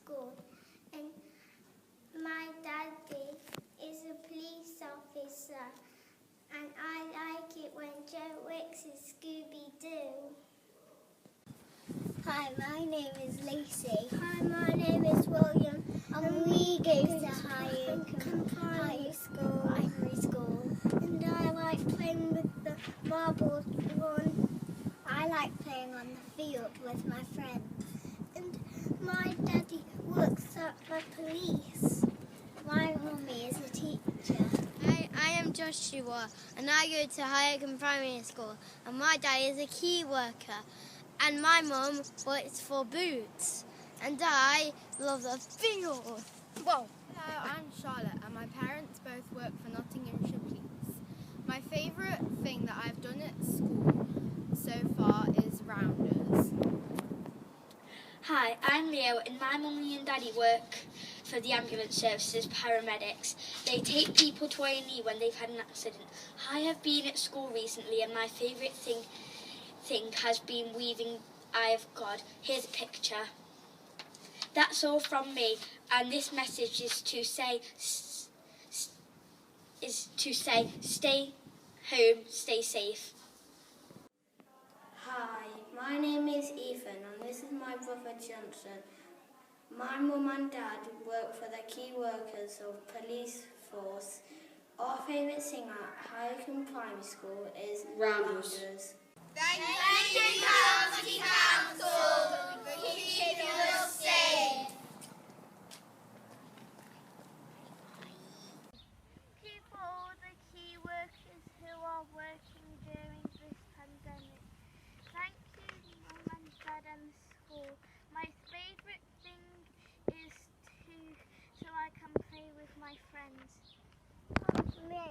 school, and my daddy is a police officer, and I like it when Joe Wicks is Scooby-Doo. Hi, my name is Lucy. Hi, my name is William, and we go to high school. Primary school. And I like playing with the marbles one. I like playing on the field with my friends. And my daddy works at the police. My mummy is a teacher. I am Joshua, and I go to Highcombe Primary School, and my dad is a key worker, and my mum works for Boots, and I love the field. Whoa. Hello, I'm Charlotte, and my parents both work for Nottinghamshire Police. My favourite thing that I've done at school so far is rounders. Hi, I'm Leo, and my mummy and daddy work for the ambulance service as paramedics. They take people to A&E when they've had an accident. I have been at school recently, and my favourite thing has been weaving Eye of God. Here's a picture. That's all from me, and this message is to say stay home, stay safe. Hi, my name is Ethan, and this is my brother Johnson. My mum and dad work for the key workers of police force. Our favourite thing at Highcombe Primary School is rounders. Thank you, County Council, for keeping us safe. Keep all the key workers who are working during this pandemic. Thank you, Mum and Dad and the school. My favourite thing is so I can play with my friends. Me.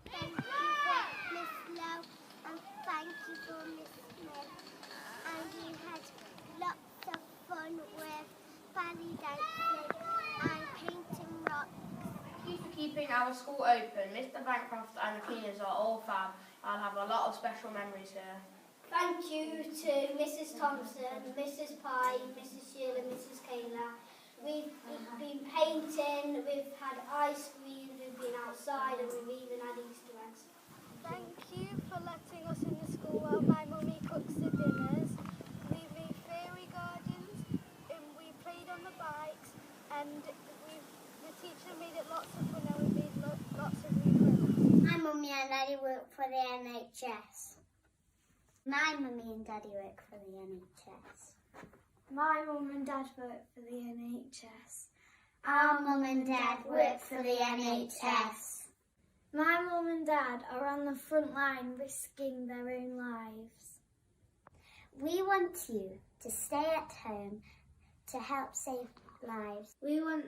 Thank you for Miss Lowe, and thank you for Miss Smith. And we had lots of fun with belly dancing and painting rocks. Thank you for keeping our school open. Mr. Bancroft and the cleaners are all fab. I'll have a lot of special memories here. Thank you to Mrs. Thompson, Mrs. Pye, Mrs. Sheila, Mrs. Kayla. We've been painting, we've had ice cream, we've been outside, and we've even had Easter eggs. Thank you for letting us in the school while my mummy cooks the dinners. We made fairy gardens, and we played on the bikes, and the teacher made it lots of fun, and we made lots of new clothes. My mummy and daddy work for the NHS. My mummy and daddy work for the NHS. My mum and dad work for the NHS. Our mum and dad work for the NHS. My mum and dad are on the front line risking their own lives. We want you to stay at home to help save lives. We want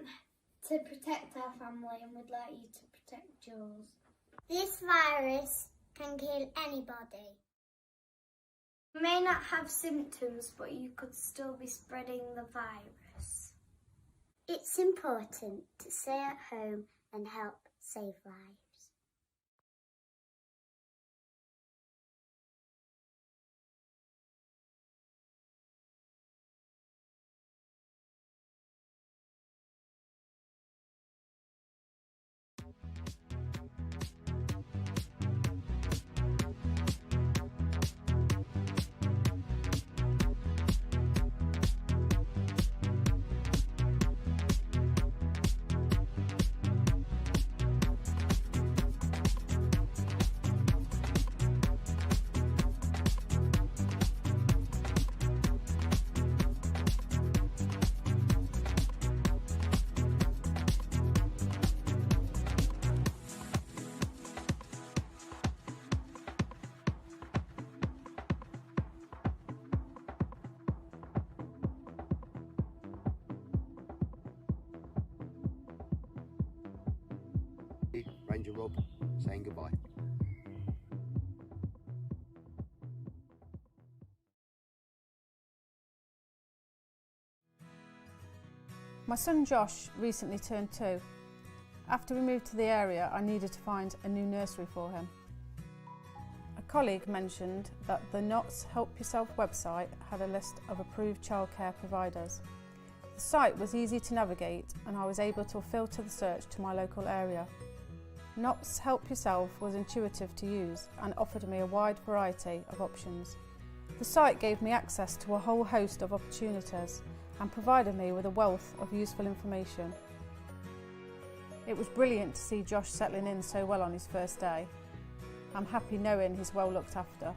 to protect our family and would like you to protect yours. This virus can kill anybody. You may not have symptoms, but you could still be spreading the virus. It's important to stay at home and help save lives. Ranger Rob saying goodbye. My son Josh recently turned 2. After we moved to the area, I needed to find a new nursery for him. A colleague mentioned that the Knott's Help Yourself website had a list of approved childcare providers. The site was easy to navigate and I was able to filter the search to my local area. Knott's Help Yourself was intuitive to use and offered me a wide variety of options. The site gave me access to a whole host of opportunities and provided me with a wealth of useful information. It was brilliant to see Josh settling in so well on his first day. I'm happy knowing he's well looked after.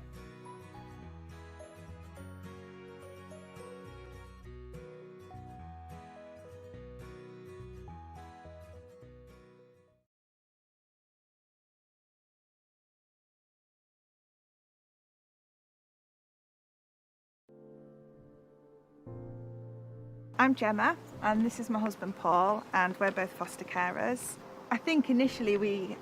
I'm Gemma and this is my husband Paul, and we're both foster carers. I think initially we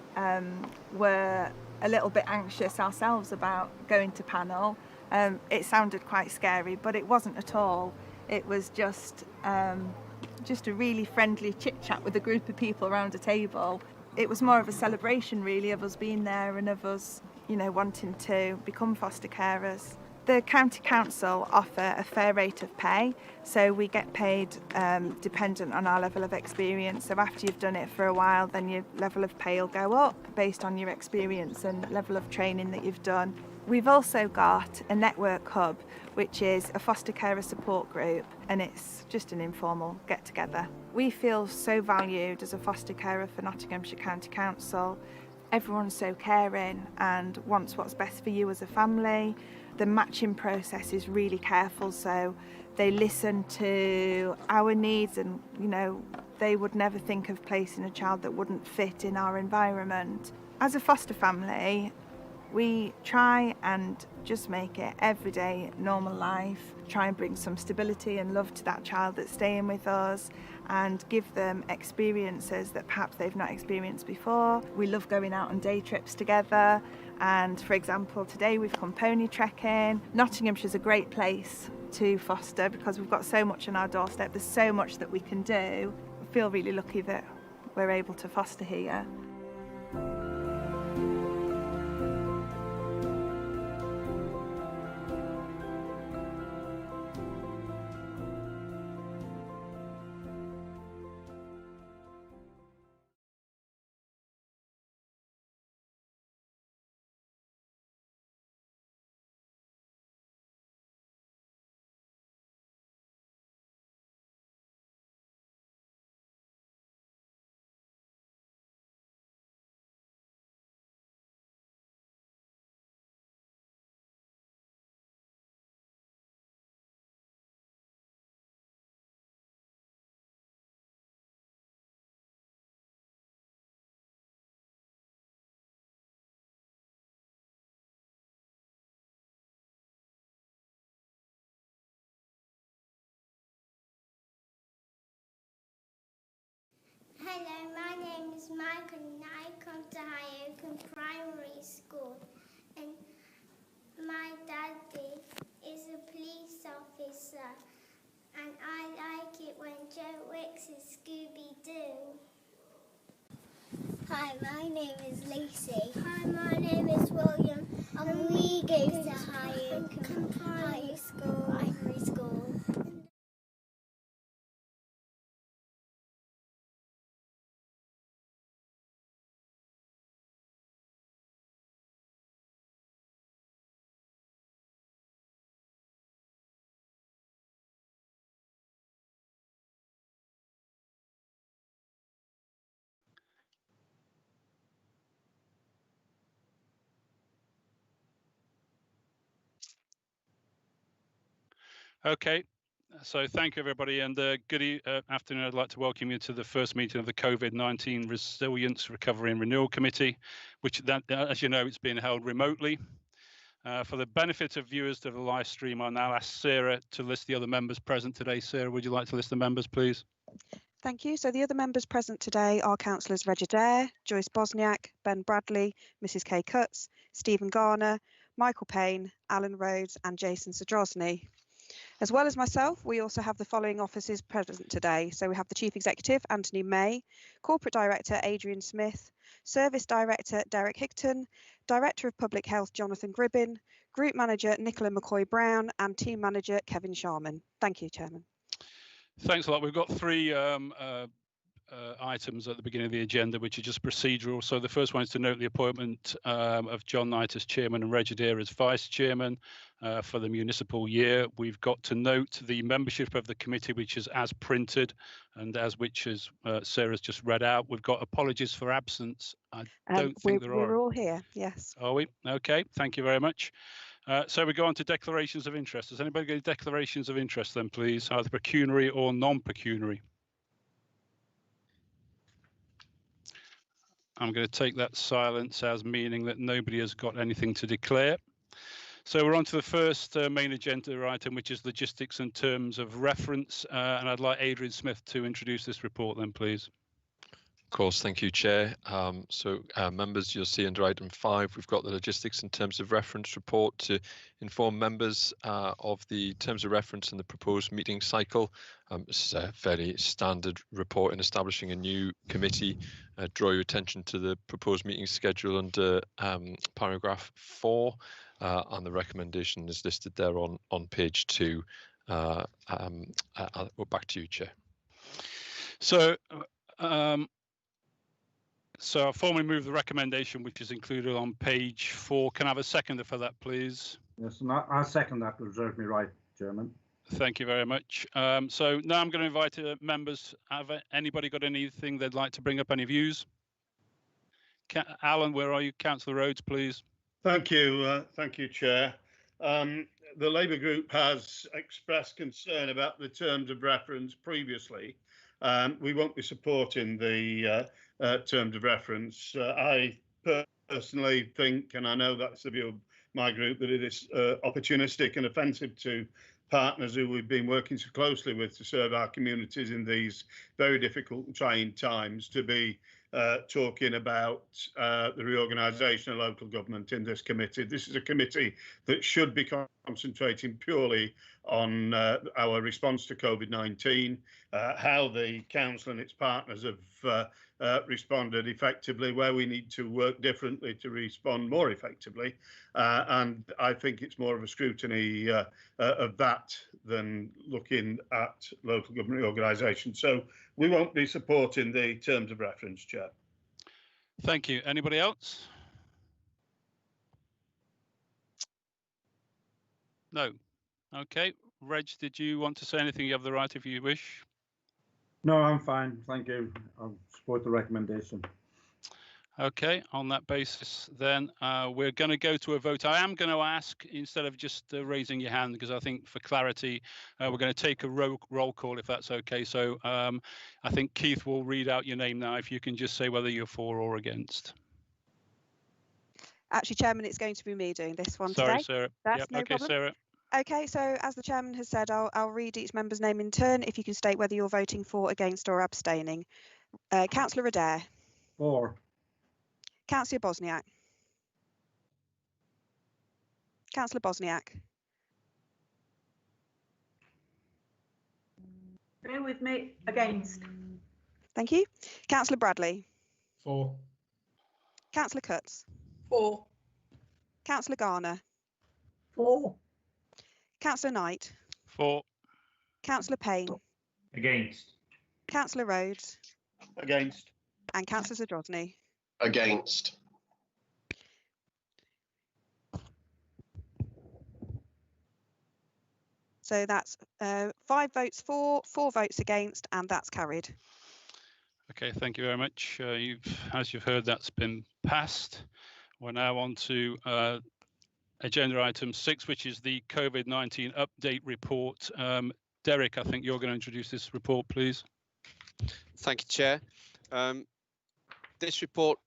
were a little bit anxious ourselves about going to panel. It sounded quite scary, but it wasn't at all. It was just a really friendly chit chat with a group of people around a table. It was more of a celebration really of us being there and of us, wanting to become foster carers. The County Council offer a fair rate of pay, so we get paid dependent on our level of experience. So after you've done it for a while, then your level of pay will go up based on your experience and level of training that you've done. We've also got a network hub, which is a foster carer support group, and it's just an informal get-together. We feel so valued as a foster carer for Nottinghamshire County Council. Everyone's so caring and wants what's best for you as a family. The matching process is really careful, so they listen to our needs and, they would never think of placing a child that wouldn't fit in our environment. As a foster family, we try and just make it everyday normal life, try and bring some stability and love to that child that's staying with us and give them experiences that perhaps they've not experienced before. We love going out on day trips together, and for example today we've come pony trekking. Nottinghamshire's a great place to foster because we've got so much on our doorstep, there's so much that we can do. I feel really lucky that we're able to foster here. Hello, my name is Michael and I come to High Oakham Primary School, and my daddy is a police officer and I like it when Joe Wicks is Scooby-Doo. Hi, my name is Lucy. Hi, my name is William and we go to High Oakham Primary School. Okay, so thank you everybody, and good afternoon. I'd like to welcome you to the first meeting of the COVID-19 Resilience, Recovery and Renewal Committee, which, as you know, it's being held remotely. For the benefit of viewers to the live stream, I'll now ask Sarah to list the other members present today. Sarah, would you like to list the members, please? Thank you. So the other members present today are Councillors Regeneration, Joyce Bosniak, Ben Bradley, Mrs Kay Cutts, Stephen Garner, Michael Payne, Alan Rhodes and Jason Zadrozny. As well as myself, we also have the following officers present today. So we have the Chief Executive, Anthony May, Corporate Director, Adrian Smith, Service Director, Derek Higton, Director of Public Health, Jonathan Gribbin, Group Manager, Nicola McCoy-Brown, and Team Manager, Kevin Sharman. Thank you, Chairman. Thanks a lot. We've got three items at the beginning of the agenda, which are just procedural. So the first one is to note the appointment of John Knight as chairman and Reg Adair as vice chairman for the municipal year. We've got to note the membership of the committee, which is as printed and which is Sarah's just read out. We've got apologies for absence. I don't think there are. We're all here, yes. Are we? Okay, thank you very much. So we go on to declarations of interest. Does anybody get declarations of interest then, please, either pecuniary or non-pecuniary? I'm going to take that silence as meaning that nobody has got anything to declare. So we're on to the first main agenda item, which is logistics and terms of reference. And I'd like Adrian Smith to introduce this report then, please. Of course, thank you, Chair. Members, you'll see under item 5, we've got the logistics and terms of reference report to inform members of the terms of reference in the proposed meeting cycle. This is a very standard report in establishing a new committee. Draw your attention to the proposed meeting schedule under paragraph 4, and the recommendation is listed there on page 2. Back to you, Chair. So I formally move the recommendation, which is included on page 4. Can I have a seconder for that, please? Yes, and I second that. Reserve me right, Chairman. Thank you very much. So now I'm going to invite members. Have anybody got anything they'd like to bring up? Any views? Alan, where are you? Councillor Rhodes, please. Thank you, Chair. The Labour Group has expressed concern about the terms of reference previously. We won't be supporting the terms of reference. I personally think, and I know that's the view of my group, that it is opportunistic and offensive to partners who we've been working so closely with to serve our communities in these very difficult and trying times to be talking about the reorganisation of local government in this committee. This is a committee that should be concentrating purely on our response to COVID-19, how the council and its partners have responded effectively, where we need to work differently to respond more effectively. And I think it's more of a scrutiny of that than looking at local government organisation. So we won't be supporting the terms of reference, Chair. Thank you. Anybody else? No. Okay. Reg, did you want to say anything? You have the right if you wish. No, I'm fine. Thank you. I'll support the recommendation. Okay, on that basis, then we're going to go to a vote. I am going to ask, instead of just raising your hand, because I think for clarity, we're going to take a roll call, if that's okay. So I think Keith will read out your name now, if you can just say whether you're for or against. Actually, Chairman, it's going to be me doing this one today. Sorry, Sarah. That's no problem. Sarah. Okay, so as the Chairman has said, I'll read each member's name in turn. If you can state whether you're voting for, against or abstaining. Councillor Adair. For. Councillor Bosniak. Councillor Bosniak. Bear with me. Against. Thank you. Councillor Bradley. For. Councillor Cutts. For. Councillor Garner. For. Councillor Knight. For. Councillor Payne. Against. Councillor Rhodes. Against. And Councillor Zadrozny. Against. So that's 5 votes for, 4 votes against, and that's carried. Okay, thank you very much. As you've heard, that's been passed. We're now on to agenda item 6, which is the COVID-19 update report. Derek, I think you're going to introduce this report, please. Thank you, Chair. This report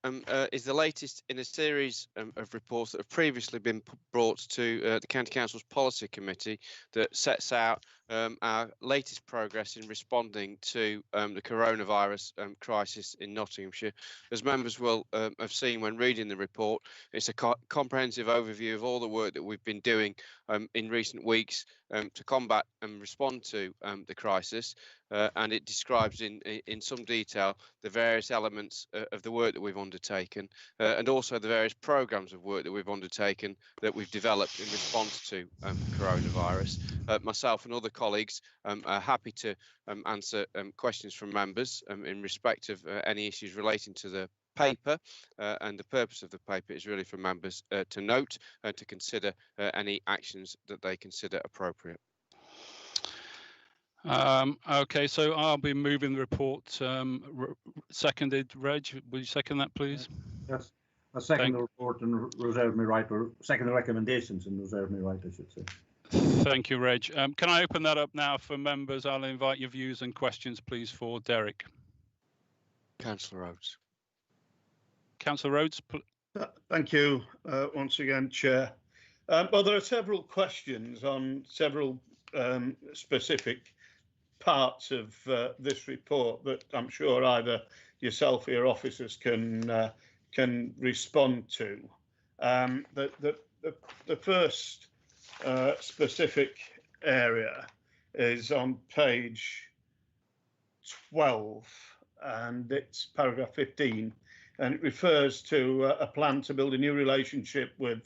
is the latest in a series of reports that have previously been brought to the County Council's Policy Committee that sets out our latest progress in responding to the coronavirus crisis in Nottinghamshire. As members will have seen when reading the report, it's a comprehensive overview of all the work that we've been doing in recent weeks to combat and respond to the crisis, and it describes in some detail the various elements of the work that we've undertaken and also the various programmes of work that we've undertaken that we've developed in response to coronavirus. Myself and other colleagues are happy to answer questions from members in respect of any issues relating to the paper, and the purpose of the paper is really for members to note and to consider any actions that they consider appropriate. Okay, so I'll be moving the report. Seconded, Reg, will you second that, please? Yes, I second the report and reserve my right, or second the recommendations and reserve my right, I should say. Thank you, Reg. Can I open that up now for members? I'll invite your views and questions, please, for Derek. Councillor Rhodes. Councillor Rhodes. Thank you once again, Chair. Well, there are several questions on several specific parts of this report that I'm sure either yourself or your officers can respond to. The first specific area is on page 12, and it's paragraph 15, and it refers to a plan to build a new relationship with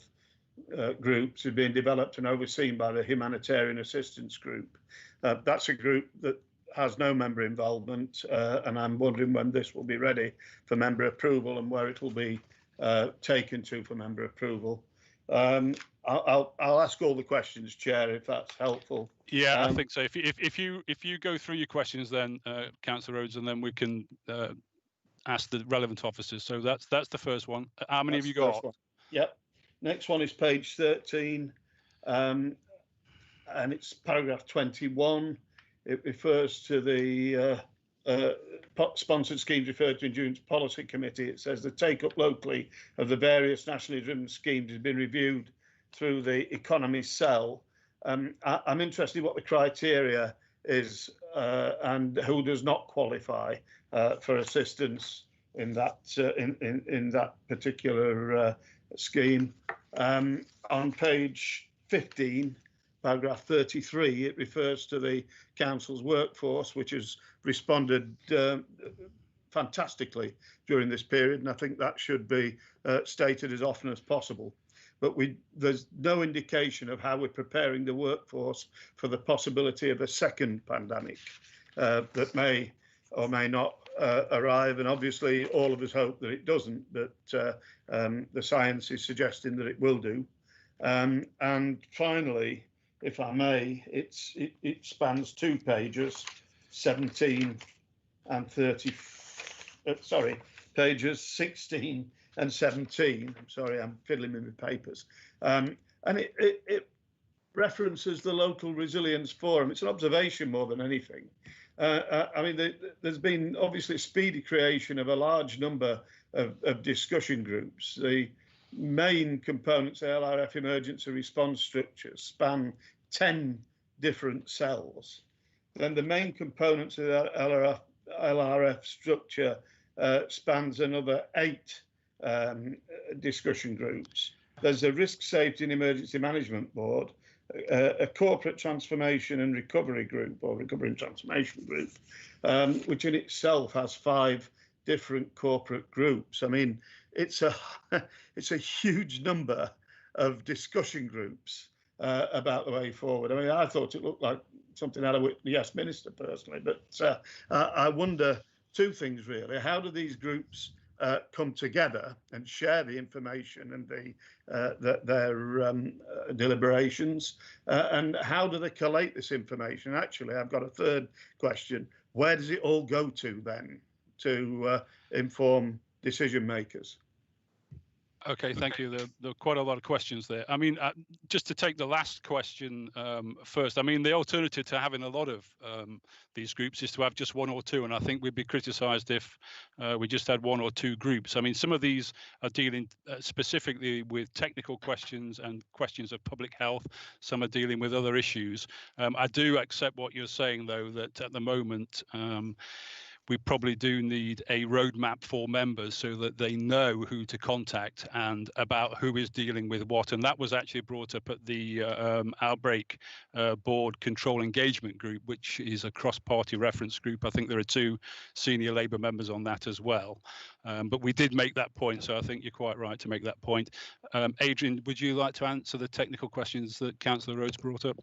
groups who are being developed and overseen by the Humanitarian Assistance Group. That's a group that has no member involvement, and I'm wondering when this will be ready for member approval and where it will be taken to for member approval. I'll ask all the questions, Chair, if that's helpful. Yeah, I think so. If you go through your questions, then Councillor Rhodes, and then we can ask the relevant officers. So that's the first one. How many have you got? Yep. Next one is page 13, and it's paragraph 21. It refers to the sponsored schemes referred to in June's policy committee. It says the take-up locally of the various nationally driven schemes has been reviewed through the economy cell. I'm interested in what the criteria is and who does not qualify for assistance in that in that particular scheme. On page 15, paragraph 33, it refers to the council's workforce, which has responded fantastically during this period, and I think that should be stated as often as possible. But there's no indication of how we're preparing the workforce for the possibility of a second pandemic that may or may not arrive, and obviously all of us hope that it doesn't, but the science is suggesting that it will do. And finally, if I may, it spans 2 pages, 17 and 30. Sorry, pages 16 and 17. I'm sorry, I'm fiddling with my papers. And it references the local resilience forum. It's an observation more than anything. I mean, there's been obviously speedy creation of a large number of discussion groups. The main components of LRF emergency response structures span 10 different cells. Then the main components of the LRF structure spans another 8 discussion groups. There's a risk, safety and emergency management board, a corporate transformation and recovery group, or recovery and transformation group, which in itself has 5 different corporate groups. I mean, it's a huge number of discussion groups about the way forward. I mean, I thought it looked like something out of Yes Minister personally, but I wonder 2 things really. How do these groups come together and share the information and their deliberations, and how do they collate this information? Actually, I've got a third question. Where does it all go to then to inform decision makers? Okay, thank you. There are quite a lot of questions there. I mean, just to take the last question first, I mean, the alternative to having a lot of these groups is to have just 1 or 2, and I think we'd be criticised if we just had 1 or 2 groups. I mean, some of these are dealing specifically with technical questions and questions of public health. Some are dealing with other issues. I do accept what you're saying, though, that at the moment, we probably do need a roadmap for members so that they know who to contact and about who is dealing with what. And that was actually brought up at the Outbreak Board Control Engagement Group, which is a cross-party reference group. I think there are 2 senior Labour members on that as well. But we did make that point, so I think you're quite right to make that point. Adrian, would you like to answer the technical questions that Councillor Rhodes brought up?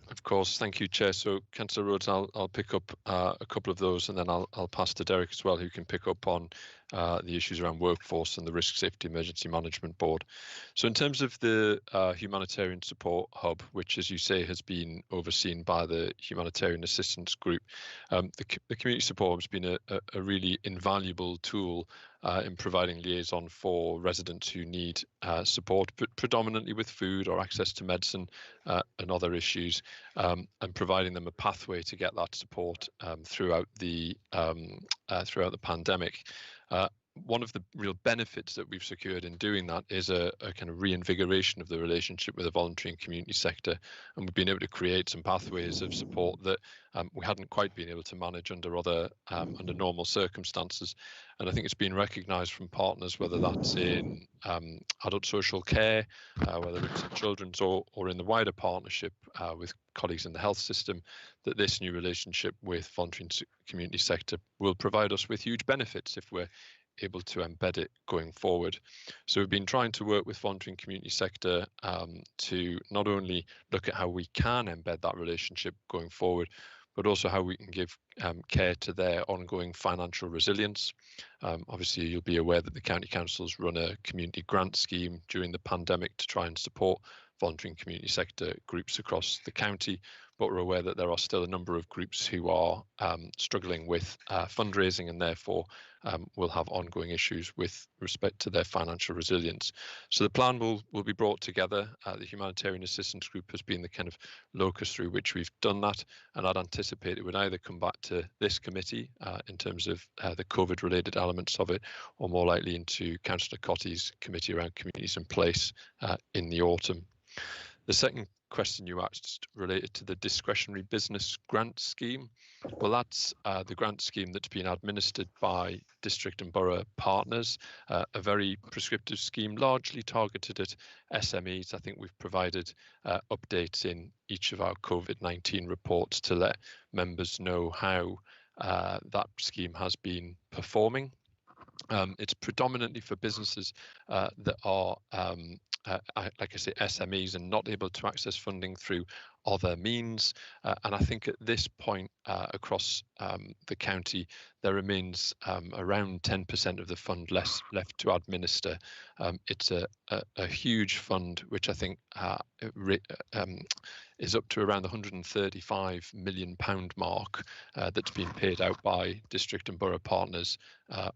Of course, thank you, Chair. So, Councillor Rhodes, I'll pick up a couple of those, and then I'll pass to Derek as well, who can pick up on the issues around workforce and the Risk Safety Emergency Management Board. So, in terms of the Humanitarian Support Hub, which, as you say, has been overseen by the Humanitarian Assistance Group, the Community Support Hub has been a really invaluable tool in providing liaison for residents who need support, but predominantly with food or access to medicine and other issues, and providing them a pathway to get that support throughout the pandemic. One of the real benefits that we've secured in doing that is a kind of reinvigoration of the relationship with the voluntary and community sector, and we've been able to create some pathways of support that we hadn't quite been able to manage under under normal circumstances. And I think it's been recognised from partners, whether that's in adult social care, whether it's in children's or in the wider partnership with colleagues in the health system, that this new relationship with voluntary and community sector will provide us with huge benefits if we're able to embed it going forward. So we've been trying to work with voluntary and community sector to not only look at how we can embed that relationship going forward, but also how we can give care to their ongoing financial resilience. Obviously, you'll be aware that the county councils run a community grant scheme during the pandemic to try and support voluntary and community sector groups across the county, but we're aware that there are still a number of groups who are struggling with fundraising and therefore will have ongoing issues with respect to their financial resilience. So the plan will be brought together. The Humanitarian Assistance Group has been the kind of locus through which we've done that, and I'd anticipate it would either come back to this committee in terms of the COVID-related elements of it, or more likely into Councillor Cotty's committee around communities in place in the autumn. The second question you asked related to the discretionary business grant scheme. Well, that's the grant scheme that's been administered by district and borough partners, a very prescriptive scheme largely targeted at SMEs. I think we've provided updates in each of our COVID-19 reports to let members know how that scheme has been performing. It's predominantly for businesses that are like I say, SMEs and not able to access funding through other means. And I think at this point across the county, there remains around 10% of the fund left to administer. It's a huge fund, which I think is up to around the £135 million mark that's been paid out by district and borough partners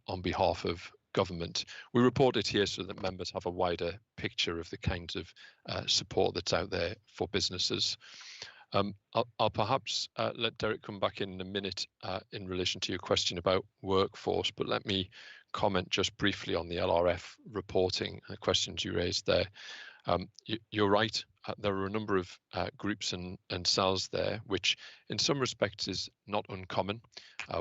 on behalf of government. We report it here so that members have a wider picture of the kinds of support that's out there for businesses. I'll perhaps let Derek come back in a minute in relation to your question about workforce, but let me comment just briefly on the LRF reporting and the questions you raised there. You're right. There are a number of groups and cells there, which in some respects is not uncommon.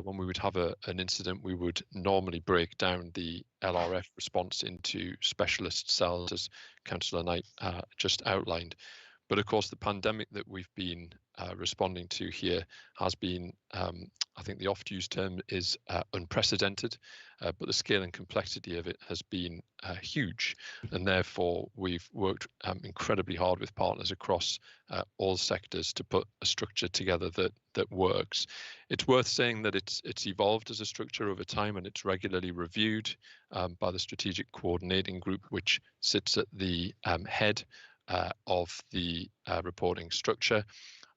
When we would have an incident, we would normally break down the LRF response into specialist cells, as Councillor Knight just outlined. But of course, the pandemic that we've been responding to here has been, I think the oft-used term is unprecedented, but the scale and complexity of it has been huge. And therefore, we've worked incredibly hard with partners across all sectors to put a structure together that works. It's worth saying that it's evolved as a structure over time, and it's regularly reviewed by the Strategic Coordinating Group, which sits at the head of the reporting structure.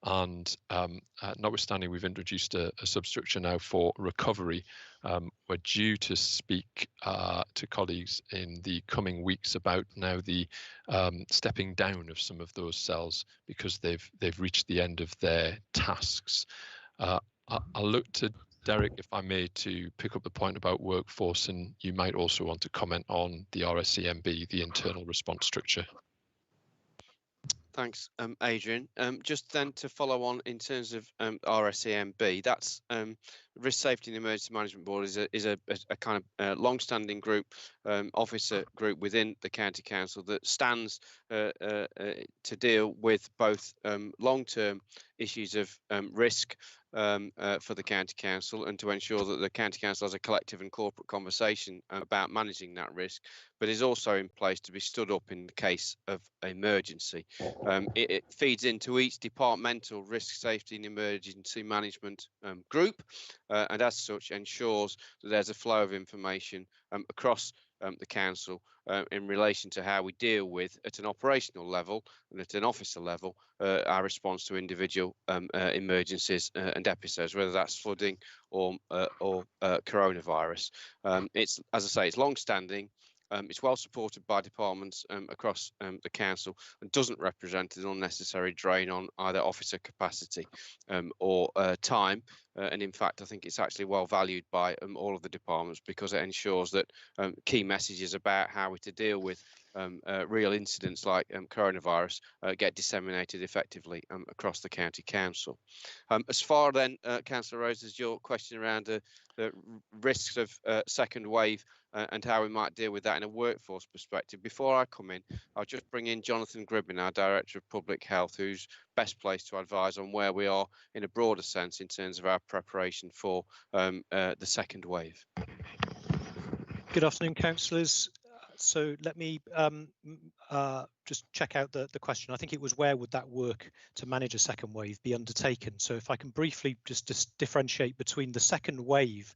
And notwithstanding we've introduced a substructure now for recovery, we're due to speak to colleagues in the coming weeks about now the stepping down of some of those cells because they've reached the end of their tasks. I'll look to Derek, if I may, to pick up the point about workforce, and you might also want to comment on the RSEMB, the internal response structure. Thanks, Adrian. Just then to follow on in terms of RSEMB, that's Risk Safety and Emergency Management Board is a kind of long-standing group, officer group within the County Council that stands to deal with both long-term issues of risk for the County Council, and to ensure that the County Council has a collective and corporate conversation about managing that risk, but is also in place to be stood up in the case of emergency. It feeds into each departmental risk, safety and emergency management group, and as such ensures that there's a flow of information across the council in relation to how we deal with, at an operational level and at an officer level, our response to individual emergencies and episodes, whether that's flooding or coronavirus. It's, as I say, it's long-standing. It's well supported by departments across the council, and doesn't represent an unnecessary drain on either officer capacity or time. And in fact, I think it's actually well valued by all of the departments, because it ensures that key messages about how to deal with real incidents like coronavirus get disseminated effectively across the county council. As far then, Councillor Rose, as your question around the risks of second wave and how we might deal with that in a workforce perspective, before I come in, I'll just bring in Jonathan Gribbin, our Director of Public Health, who's best placed to advise on where we are in a broader sense in terms of our preparation for the second wave. Good afternoon, councillors. So let me just check out the question. I think it was, where would that work to manage a second wave be undertaken? So if I can briefly just differentiate between the second wave,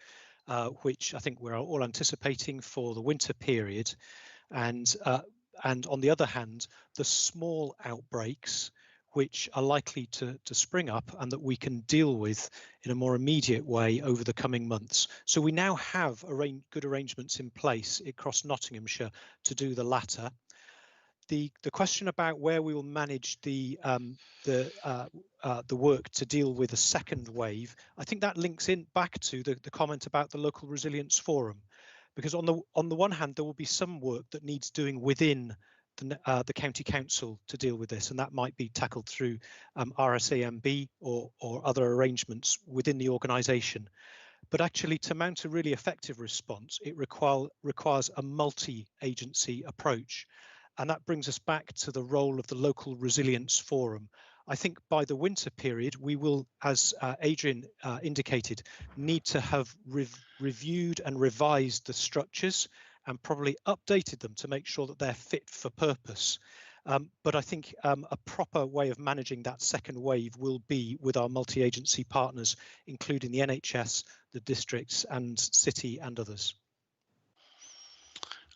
which I think we're all anticipating for the winter period, and on the other hand, the small outbreaks which are likely to spring up and that we can deal with in a more immediate way over the coming months. So we now have good arrangements in place across Nottinghamshire to do the latter. The question about where we will manage the work to deal with a second wave, I think that links in back to the comment about the Local Resilience Forum, because on the one hand, there will be some work that needs doing within the county council to deal with this, and that might be tackled through RSAMB or other arrangements within the organisation. But actually, to mount a really effective response, it requires a multi-agency approach, and that brings us back to the role of the Local Resilience Forum. I think by the winter period, we will, as Adrian indicated, need to have reviewed and revised the structures and probably updated them to make sure that they're fit for purpose. But I think a proper way of managing that second wave will be with our multi-agency partners, including the NHS, the districts and city and others.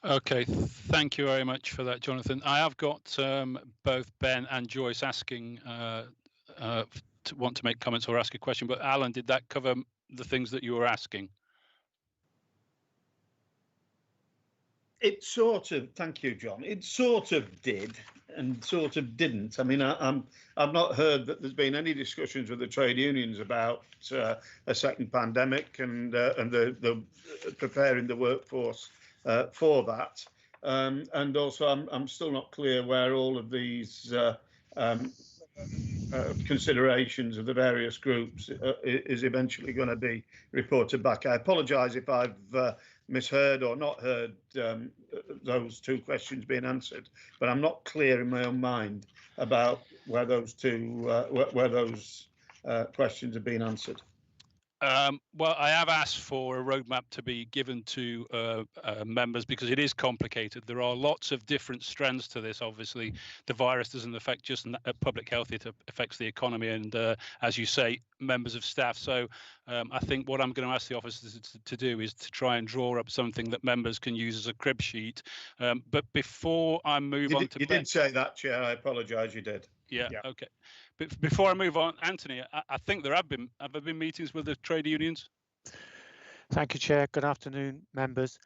Okay, thank you very much for that, Jonathan. I have got both Ben and Joyce asking want to make comments or ask a question, but Alan, did that cover the things that you were asking? It sort of, thank you, John. It sort of did and sort of didn't. I mean, I've not heard that there's been any discussions with the trade unions about a second pandemic and the preparing the workforce for that. And also, I'm still not clear where all of these considerations of the various groups is eventually going to be reported back. I apologise if I've misheard or not heard those two questions being answered, but I'm not clear in my own mind about where those questions have been answered. Well, I have asked for a roadmap to be given to members because it is complicated. There are lots of different strands to this. Obviously, the virus doesn't affect just public health, it affects the economy and, as you say, members of staff. So I think what I'm going to ask the officers to do is to try and draw up something that members can use as a crib sheet. But before I move on to... You did say that, Chair. I apologise, you did. Yeah, okay. But before I move on, Anthony, I think there have been meetings with the trade unions? Thank you, Chair. Good afternoon, members.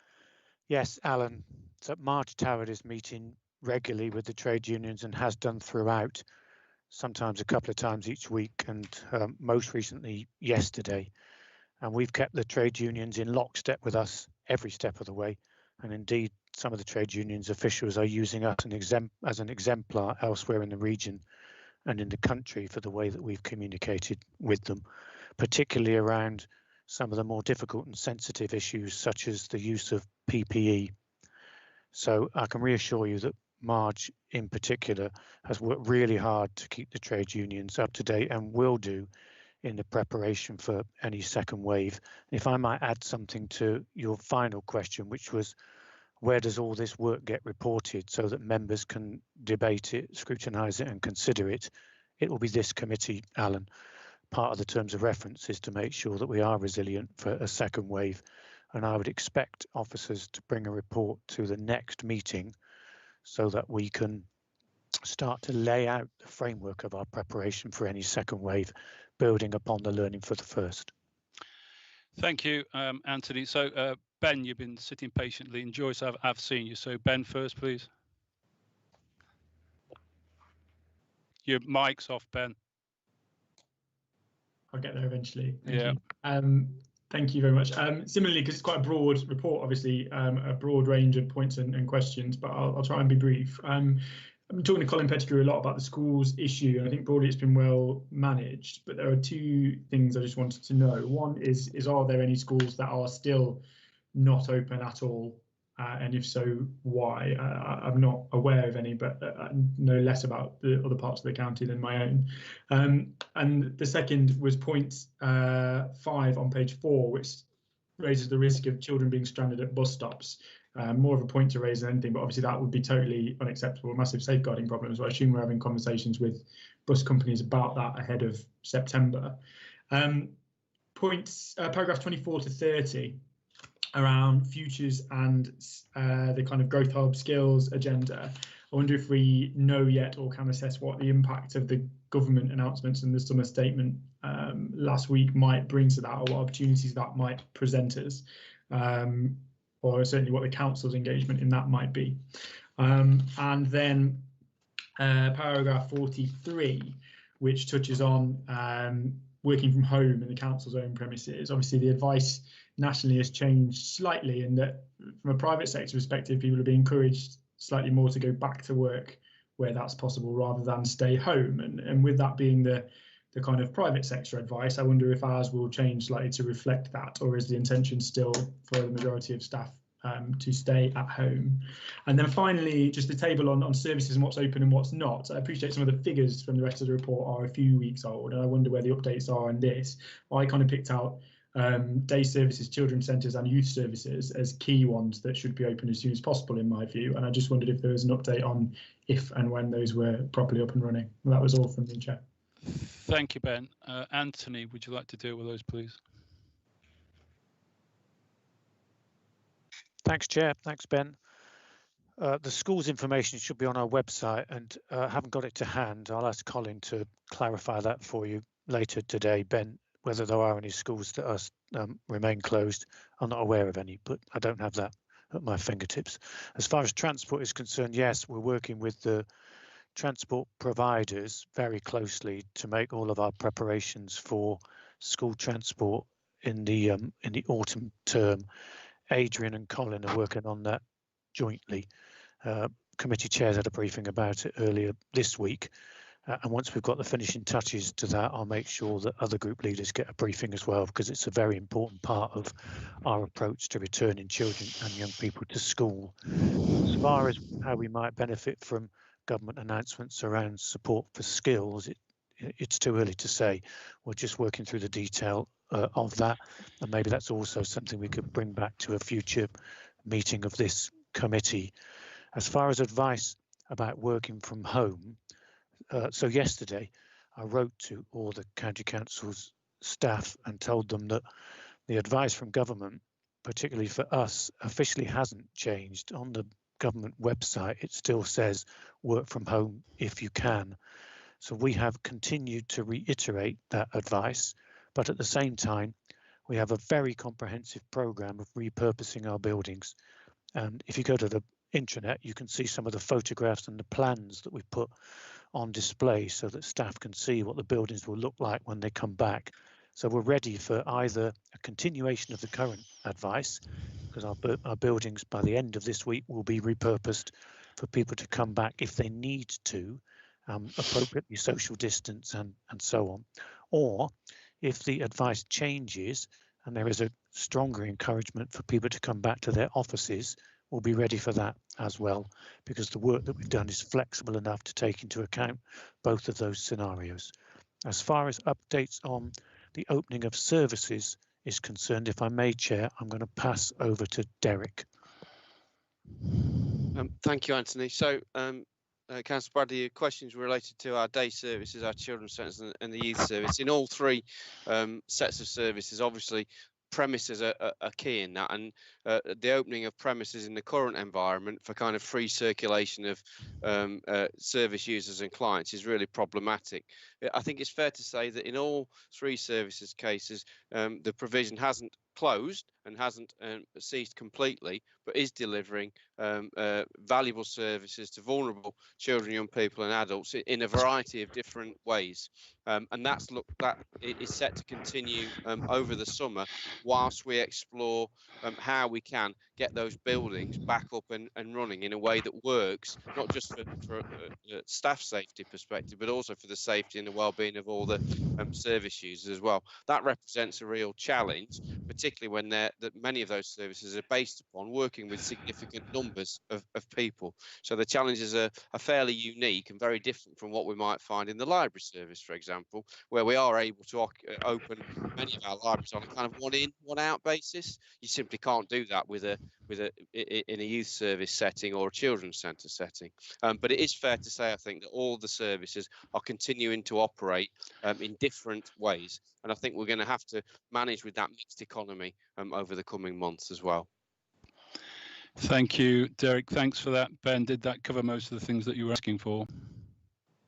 Yes, Alan, so March Toward is meeting regularly with the trade unions and has done throughout, sometimes a couple of times each week, and most recently yesterday. And we've kept the trade unions in lockstep with us every step of the way. And indeed, some of the trade unions officials are using us as an exemplar elsewhere in the region and in the country for the way that we've communicated with them, particularly around some of the more difficult and sensitive issues, such as the use of PPE. So I can reassure you that Marge in particular has worked really hard to keep the trade unions up to date and will do in the preparation for any second wave. If I might add something to your final question, which was, where does all this work get reported so that members can debate it, scrutinise it and consider it? It will be this committee, Alan. Part of the terms of reference is to make sure that we are resilient for a second wave. And I would expect officers to bring a report to the next meeting so that we can start to lay out the framework of our preparation for any second wave, building upon the learning for the first. Thank you, Anthony. So, Ben, you've been sitting patiently, and Joyce, I've seen you. So, Ben first, please. Your mic's off, Ben. I'll get there eventually. Thank Yeah. you. Thank you very much. Similarly, because it's quite a broad report, obviously, a broad range of points and questions, but I'll try and be brief. I'm talking to Colin Pettigrew a lot about the schools issue, and I think broadly it's been well managed, but there are two things I just wanted to know. One is are there any schools that are still not open at all? And if so, why? I'm not aware of any, but I know less about the other parts of the county than my own. And the second was point 5 on page 4, which raises the risk of children being stranded at bus stops. More of a point to raise than anything, but obviously that would be totally unacceptable, massive safeguarding problems. So I assume we're having conversations with bus companies about that ahead of September. Paragraph 24 to 30. Around futures and the kind of growth hub skills agenda. I wonder if we know yet or can assess what the impact of the government announcements and the summer statement last week might bring to that, or what opportunities that might present us, or certainly what the council's engagement in that might be. And then paragraph 43, which touches on working from home in the council's own premises. Obviously, the advice nationally has changed slightly in that from a private sector perspective, people are being encouraged slightly more to go back to work where that's possible rather than stay home. And with that being the kind of private sector advice, I wonder if ours will change slightly to reflect that, or is the intention still for the majority of staff to stay at home? And then finally, just the table on services and what's open and what's not. I appreciate some of the figures from the rest of the report are a few weeks old, and I wonder where the updates are on this. I kind of picked out day services, children's centres and youth services as key ones that should be open as soon as possible in my view, and I just wondered if there was an update on if and when those were properly up and running. Well, that was all from me, Chair. Thank you, Ben. Anthony, would you like to deal with those, please? Thanks, Chair. Thanks, Ben. The school's information should be on our website, and haven't got it to hand. I'll ask Colin to clarify that for you later today, Ben, whether there are any schools that are remain closed. I'm not aware of any, but I don't have that at my fingertips. As far as transport is concerned, yes, we're working with the transport providers very closely to make all of our preparations for school transport in the autumn term. Adrian and Colin are working on that jointly. Committee chairs had a briefing about it earlier this week. And once we've got the finishing touches to that, I'll make sure that other group leaders get a briefing as well, because it's a very important part of our approach to returning children and young people to school. As far as how we might benefit from government announcements around support for skills, it's too early to say. We're just working through the detail of that, and maybe that's also something we could bring back to a future meeting of this committee. As far as advice about working from home, so yesterday I wrote to all the county council's staff and told them that the advice from government, particularly for us, officially hasn't changed. On the government website, it still says work from home if you can. So we have continued to reiterate that advice, but at the same time, we have a very comprehensive programme of repurposing our buildings. And if you go to the intranet, you can see some of the photographs and the plans that we put on display so that staff can see what the buildings will look like when they come back. So we're ready for either a continuation of the current advice, because our buildings by the end of this week will be repurposed for people to come back if they need to, appropriately social distance and so on. Or if the advice changes and there is a stronger encouragement for people to come back to their offices, we'll be ready for that as well, because the work that we've done is flexible enough to take into account both of those scenarios. As far as updates on the opening of services is concerned, if I may, Chair, I'm going to pass over to Derek. Thank you, Anthony. So, Councillor Bradley, your questions related to our day services, our children's centres and the youth service. In all three sets of services, obviously, premises are key in that, and the opening of premises in the current environment for kind of free circulation of service users and clients is really problematic. I think it's fair to say that in all three services cases, the provision hasn't closed and hasn't ceased completely, but is delivering valuable services to vulnerable children, young people and adults in a variety of different ways. And that is set to continue over the summer, whilst we explore how we can get those buildings back up and running in a way that works, not just for staff safety perspective, but also for the safety and the well-being of all the service users as well. That represents a real challenge, particularly when that many of those services are based upon working with significant numbers of people. So the challenges are fairly unique and very different from what we might find in the library service, for example, where we are able to open many of our libraries on a kind of one-in, one-out basis. You simply can't do that in a youth service setting or a children's centre setting. But it is fair to say, I think, that all the services are continuing to operate in different ways. And I think we're going to have to manage with that mixed economy over the coming months as well. Thank you, Derek. Thanks for that. Ben, did that cover most of the things that you were asking for?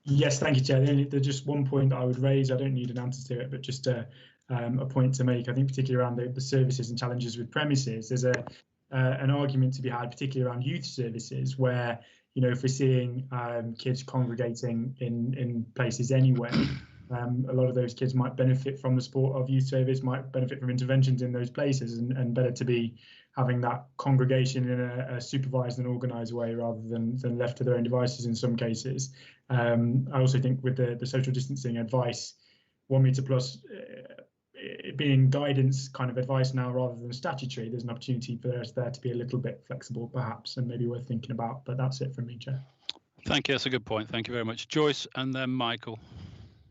Yes, thank you, Chair. There's just one point that I would raise. I don't need an answer to it, but just a point to make. I think particularly around the services and challenges with premises, there's an argument to be had, particularly around youth services, where, you know, if we're seeing kids congregating in places anyway, a lot of those kids might benefit from the support of youth service, might benefit from interventions in those places, and better to be having that congregation in a supervised and organised way rather than left to their own devices in some cases. I also think with the social distancing advice, 1 metre plus being guidance kind of advice now rather than statutory, there's an opportunity for us there to be a little bit flexible perhaps, and maybe worth thinking about. But that's it from me, Chair. Thank you. That's a good point. Thank you very much. Joyce and then Michael.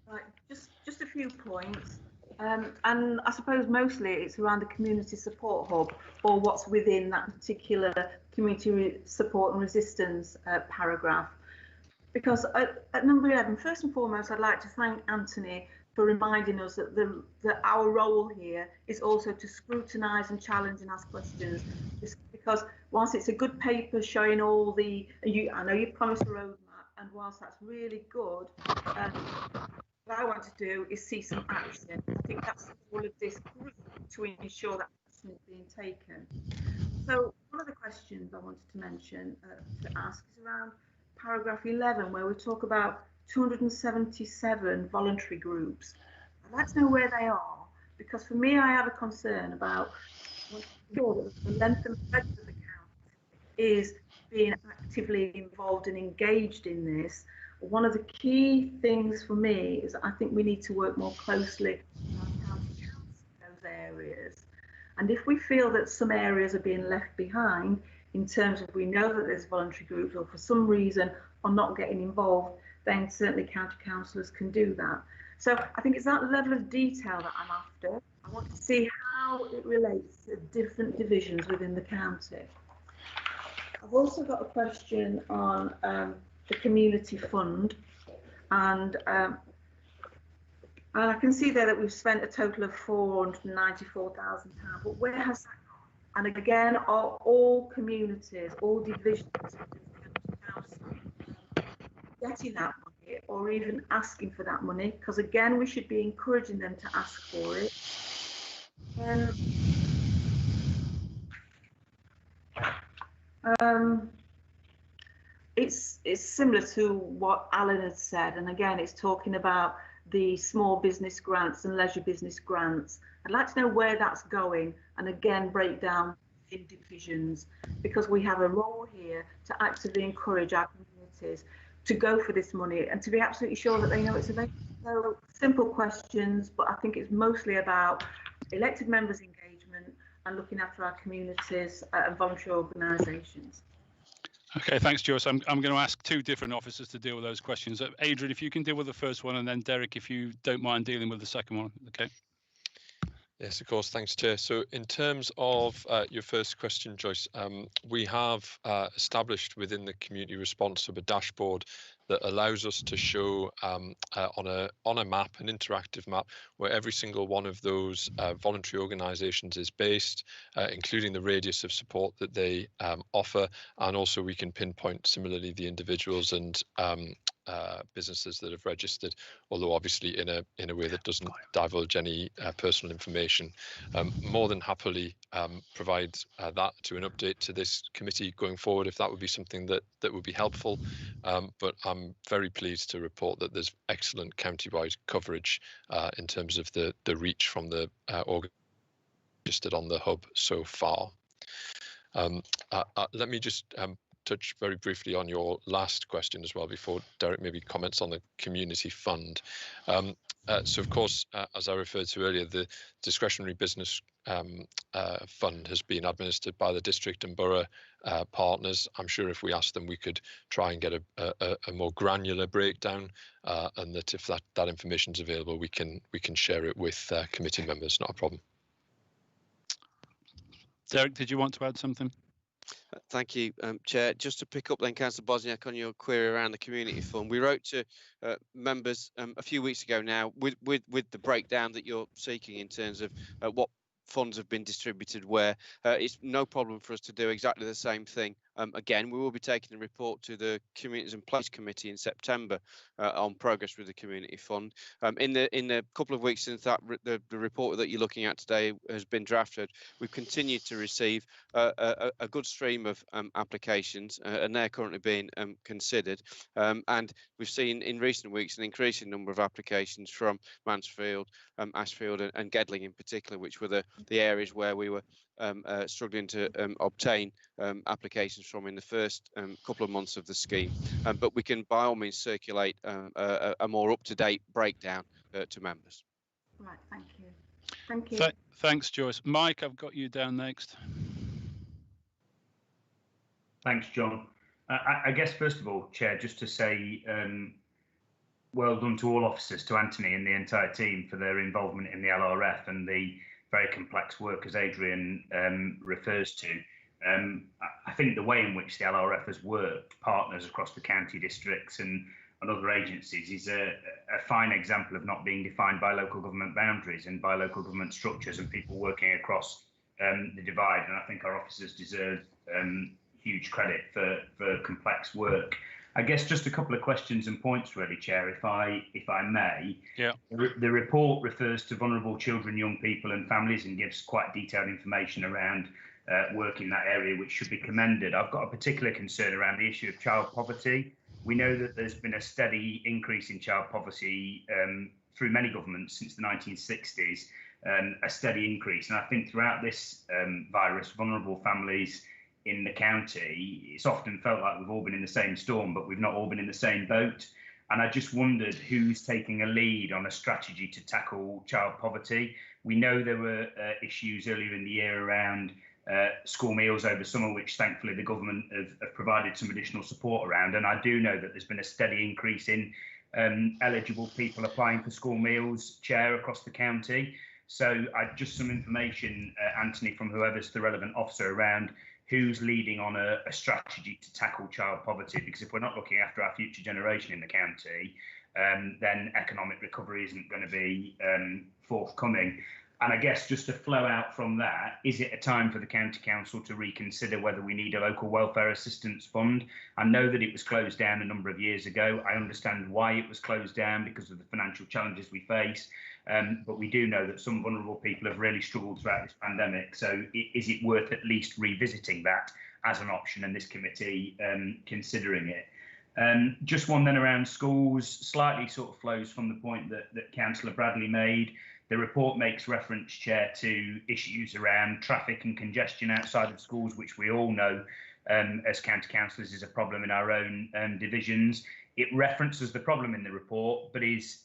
Right, just a few points. And I suppose mostly it's around the community support hub, or what's within that particular community support and resistance paragraph. Because at number 11, first and foremost, I'd like to thank Anthony for reminding us that our role here is also to scrutinise and challenge and ask questions. Because whilst it's a good paper showing all the, I know you promised a roadmap, and whilst that's really good, what I want to do is see some action. I think that's all of this group to ensure that action is being taken. So one of the questions I wanted to mention, to ask, is around paragraph 11, where we talk about 277 voluntary groups. I'd like to know where they are, because for me, I have a concern about the length and breadth of the count is being actively involved and engaged in this. One of the key things for me is I think we need to work more closely with our county council in those areas. And if we feel that some areas are being left behind, in terms of we know that there's voluntary groups or for some reason are not getting involved, then certainly county councillors can do that. So I think it's that level of detail that I'm after. I want to see how it relates to different divisions within the county. I've also got a question on the community fund, and I can see there that we've spent a total of £494,000, but where has that gone? And again, are all communities, all divisions getting that money, or even asking for that money? Because again, we should be encouraging them to ask for it. It's similar to what Alan had said, and again, it's talking about the small business grants and leisure business grants. I'd like to know where that's going, and again, break down in divisions, because we have a role here to actively encourage our communities to go for this money and to be absolutely sure that they know it's available. So simple questions, but I think it's mostly about elected members' engagement and looking after our communities and voluntary organisations. Okay, thanks, Joyce. I'm going to ask two different officers to deal with those questions. Adrian, if you can deal with the first one, and then Derek, if you don't mind dealing with the second one. Okay. Yes, of course. Thanks, Chair. So in terms of your first question, Joyce, we have established within the community response hub a dashboard that allows us to show on a map, an interactive map, where every single one of those voluntary organisations is based, including the radius of support that they offer, and also we can pinpoint similarly the individuals and businesses that have registered, although obviously in a way that doesn't divulge any personal information. More than happily provide that to an update to this committee going forward if that would be something that would be helpful. But I'm very pleased to report that there's excellent county-wide coverage in terms of the reach from the organ registered on the hub so far. Let me just touch very briefly on your last question as well before Derek maybe comments on the community fund. So of course, as I referred to earlier, the discretionary business fund has been administered by the district and borough partners. I'm sure if we asked them, we could try and get a more granular breakdown, and that if that information is available, we can share it with committee members. Not a problem. Derek, did you want to add something? Thank you, Chair. Just to pick up then, Councillor Bosniak, on your query around the community fund, we wrote to members a few weeks ago now with the breakdown that you're seeking in terms of what funds have been distributed where. It's no problem for us to do exactly the same thing. Again, we will be taking a report to the Communities and Place Committee in September on progress with the Community Fund. In the couple of weeks since that the report that you're looking at today has been drafted, we've continued to receive a good stream of applications, and they're currently being considered. And we've seen in recent weeks an increasing number of applications from Mansfield, Ashfield, and Gedling in particular, which were the areas where we were struggling to obtain applications from in the first couple of months of the scheme. But we can by all means circulate a more up-to-date breakdown to members. Right, thank you. Thank you. Thanks, Joyce. Mike, I've got you down next. Thanks, John. I guess, first of all, Chair, just to say well done to all officers, to Anthony and the entire team for their involvement in the LRF and the very complex work, as Adrian refers to. I think the way in which the LRF has worked, partners across the county districts and other agencies, is a fine example of not being defined by local government boundaries and by local government structures and people working across the divide. And I think our officers deserve huge credit for complex work. I guess just a couple of questions and points, really, Chair, if I may. Yeah. The report refers to vulnerable children, young people and families and gives quite detailed information around work in that area, which should be commended. I've got a particular concern around the issue of child poverty. We know that there's been a steady increase in child poverty through many governments since the 1960s, a steady increase. And I think throughout this virus, vulnerable families in the county, it's often felt like we've all been in the same storm, but we've not all been in the same boat. And I just wondered who's taking a lead on a strategy to tackle child poverty. We know there were issues earlier in the year around school meals over summer, which thankfully the government have provided some additional support around. And I do know that there's been a steady increase in eligible people applying for school meals, Chair, across the county. So just some information, Anthony, from whoever's the relevant officer around who's leading on a strategy to tackle child poverty, because if we're not looking after our future generation in the county, then economic recovery isn't going to be forthcoming. And I guess just to flow out from that, is it a time for the County Council to reconsider whether we need a local welfare assistance fund? I know that it was closed down a number of years ago. I understand why it was closed down, because of the financial challenges we face. But we do know that some vulnerable people have really struggled throughout this pandemic. So is it worth at least revisiting that as an option, and this committee considering it? Just one then around schools, slightly sort of flows from the point that Councillor Bradley made. The report makes reference, Chair, to issues around traffic and congestion outside of schools, which we all know as county councillors is a problem in our own divisions. It references the problem in the report, but is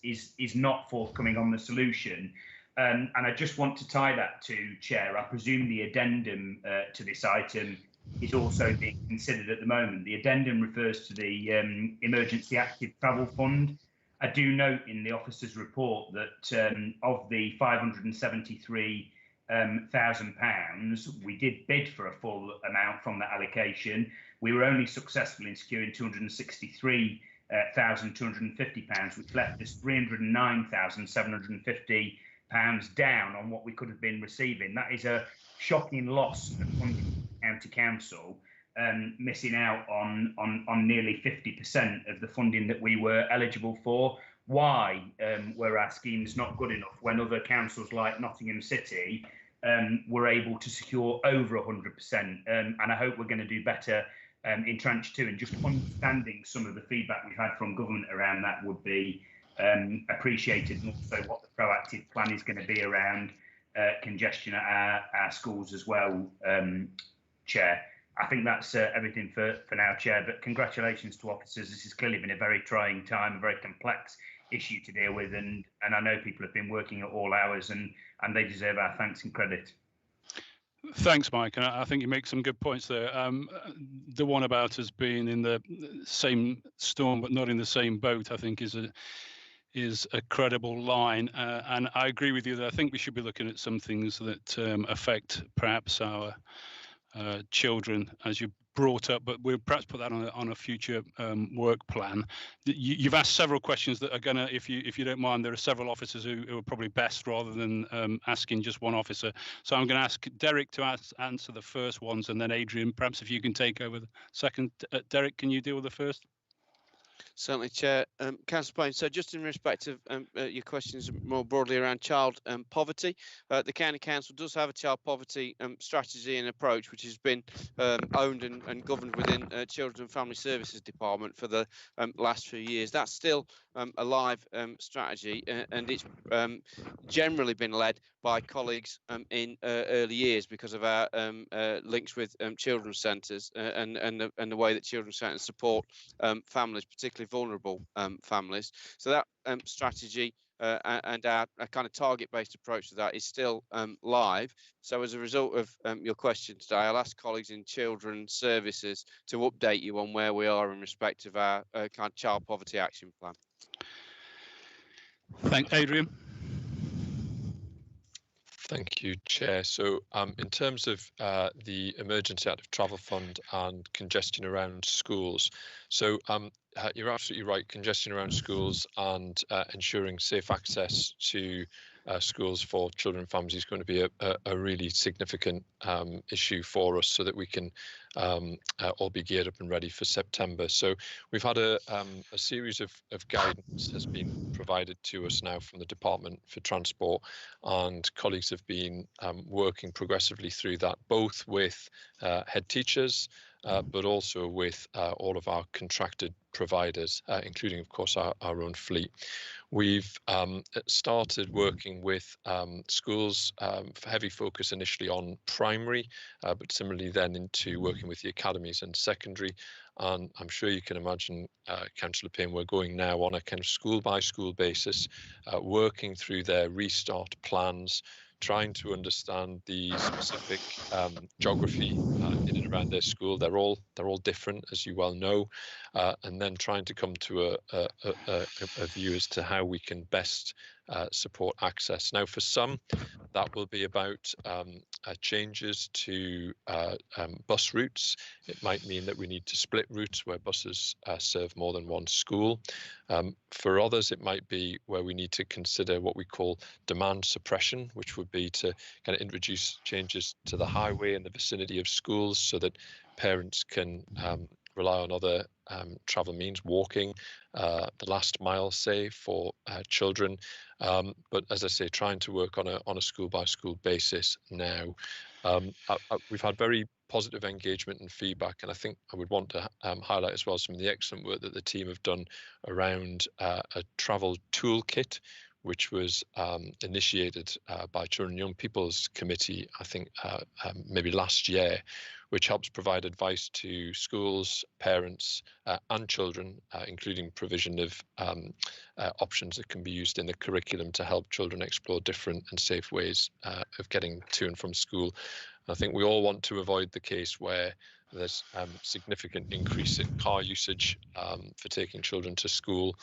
not forthcoming on the solution. And I just want to tie that to, Chair, I presume the addendum to this item is also being considered at the moment. The addendum refers to the Emergency Active Travel Fund. I do note in the officer's report that of the £573,000, we did bid for a full amount from that allocation. We were only successful in securing £263,250, which left us £309,750 down on what we could have been receiving. That is a shocking loss of funding to the County Council, missing out on nearly 50% of the funding that we were eligible for. Why were our schemes not good enough when other councils like Nottingham City were able to secure over 100%? And I hope we're going to do better in tranche 2, and just understanding some of the feedback we've had from government around that would be appreciated, and also what the proactive plan is going to be around congestion at our schools as well, Chair. I think that's everything for now, Chair, but congratulations to officers. This has clearly been a very trying time, a very complex issue to deal with, and I know people have been working at all hours, and they deserve our thanks and credit. Thanks, Mike, and I think you make some good points there. The one about us being in the same storm but not in the same boat, I think, is a credible line, and I agree with you that I think we should be looking at some things that affect perhaps our children, as you brought up, but we'll perhaps put that on a future work plan. You've asked several questions that are going to, if you don't mind, there are several officers who are probably best rather than asking just one officer. So I'm going to ask Derek to answer the first ones, and then Adrian, perhaps if you can take over the second. Derek, can you deal with the first? Certainly, Chair. Councillor Payne, so just in respect of your questions more broadly around child poverty, the County Council does have a child poverty strategy and approach, which has been owned and governed within Children and Family Services Department for the last few years. That's still a live strategy, and it's generally been led by colleagues in early years because of our links with children's centres and the way that children's centres support families, particularly vulnerable families. So that strategy and our kind of target-based approach to that is still live. So as a result of your question today, I'll ask colleagues in children's services to update you on where we are in respect of our kind of child poverty action plan. Thank Adrian. Thank you, Chair. So in terms of the Emergency Active Travel Fund and congestion around schools, so you're absolutely right, congestion around schools and ensuring safe access to schools for children and families is going to be a really significant issue for us, so that we can all be geared up and ready for September. So we've had a series of guidance has been provided to us now from the Department for Transport, and colleagues have been working progressively through that, both with head teachers, but also with all of our contracted providers, including, of course, our own fleet. We've started working with schools, heavy focus initially on primary, but similarly then into working with the academies and secondary. And I'm sure you can imagine, Councillor Payne, we're going now on a kind of school-by-school basis, working through their restart plans, trying to understand the specific geography in and around their school. They're all different, as you well know, and then trying to come to a view as to how we can best support access. Now, for some, that will be about changes to bus routes. It might mean that we need to split routes where buses serve more than one school. For others, it might be where we need to consider what we call demand suppression, which would be to kind of introduce changes to the highway in the vicinity of schools so that parents can rely on other travel means, walking the last mile, say, for children. But as I say, trying to work on a school-by-school basis now. We've had very positive engagement and feedback, and I think I would want to highlight as well some of the excellent work that the team have done around a travel toolkit, which was initiated by Children and Young People's Committee, I think maybe last year, which helps provide advice to schools, parents and children, including provision of options that can be used in the curriculum to help children explore different and safe ways of getting to and from school. I think we all want to avoid the case where there's significant increase in car usage for taking children to school,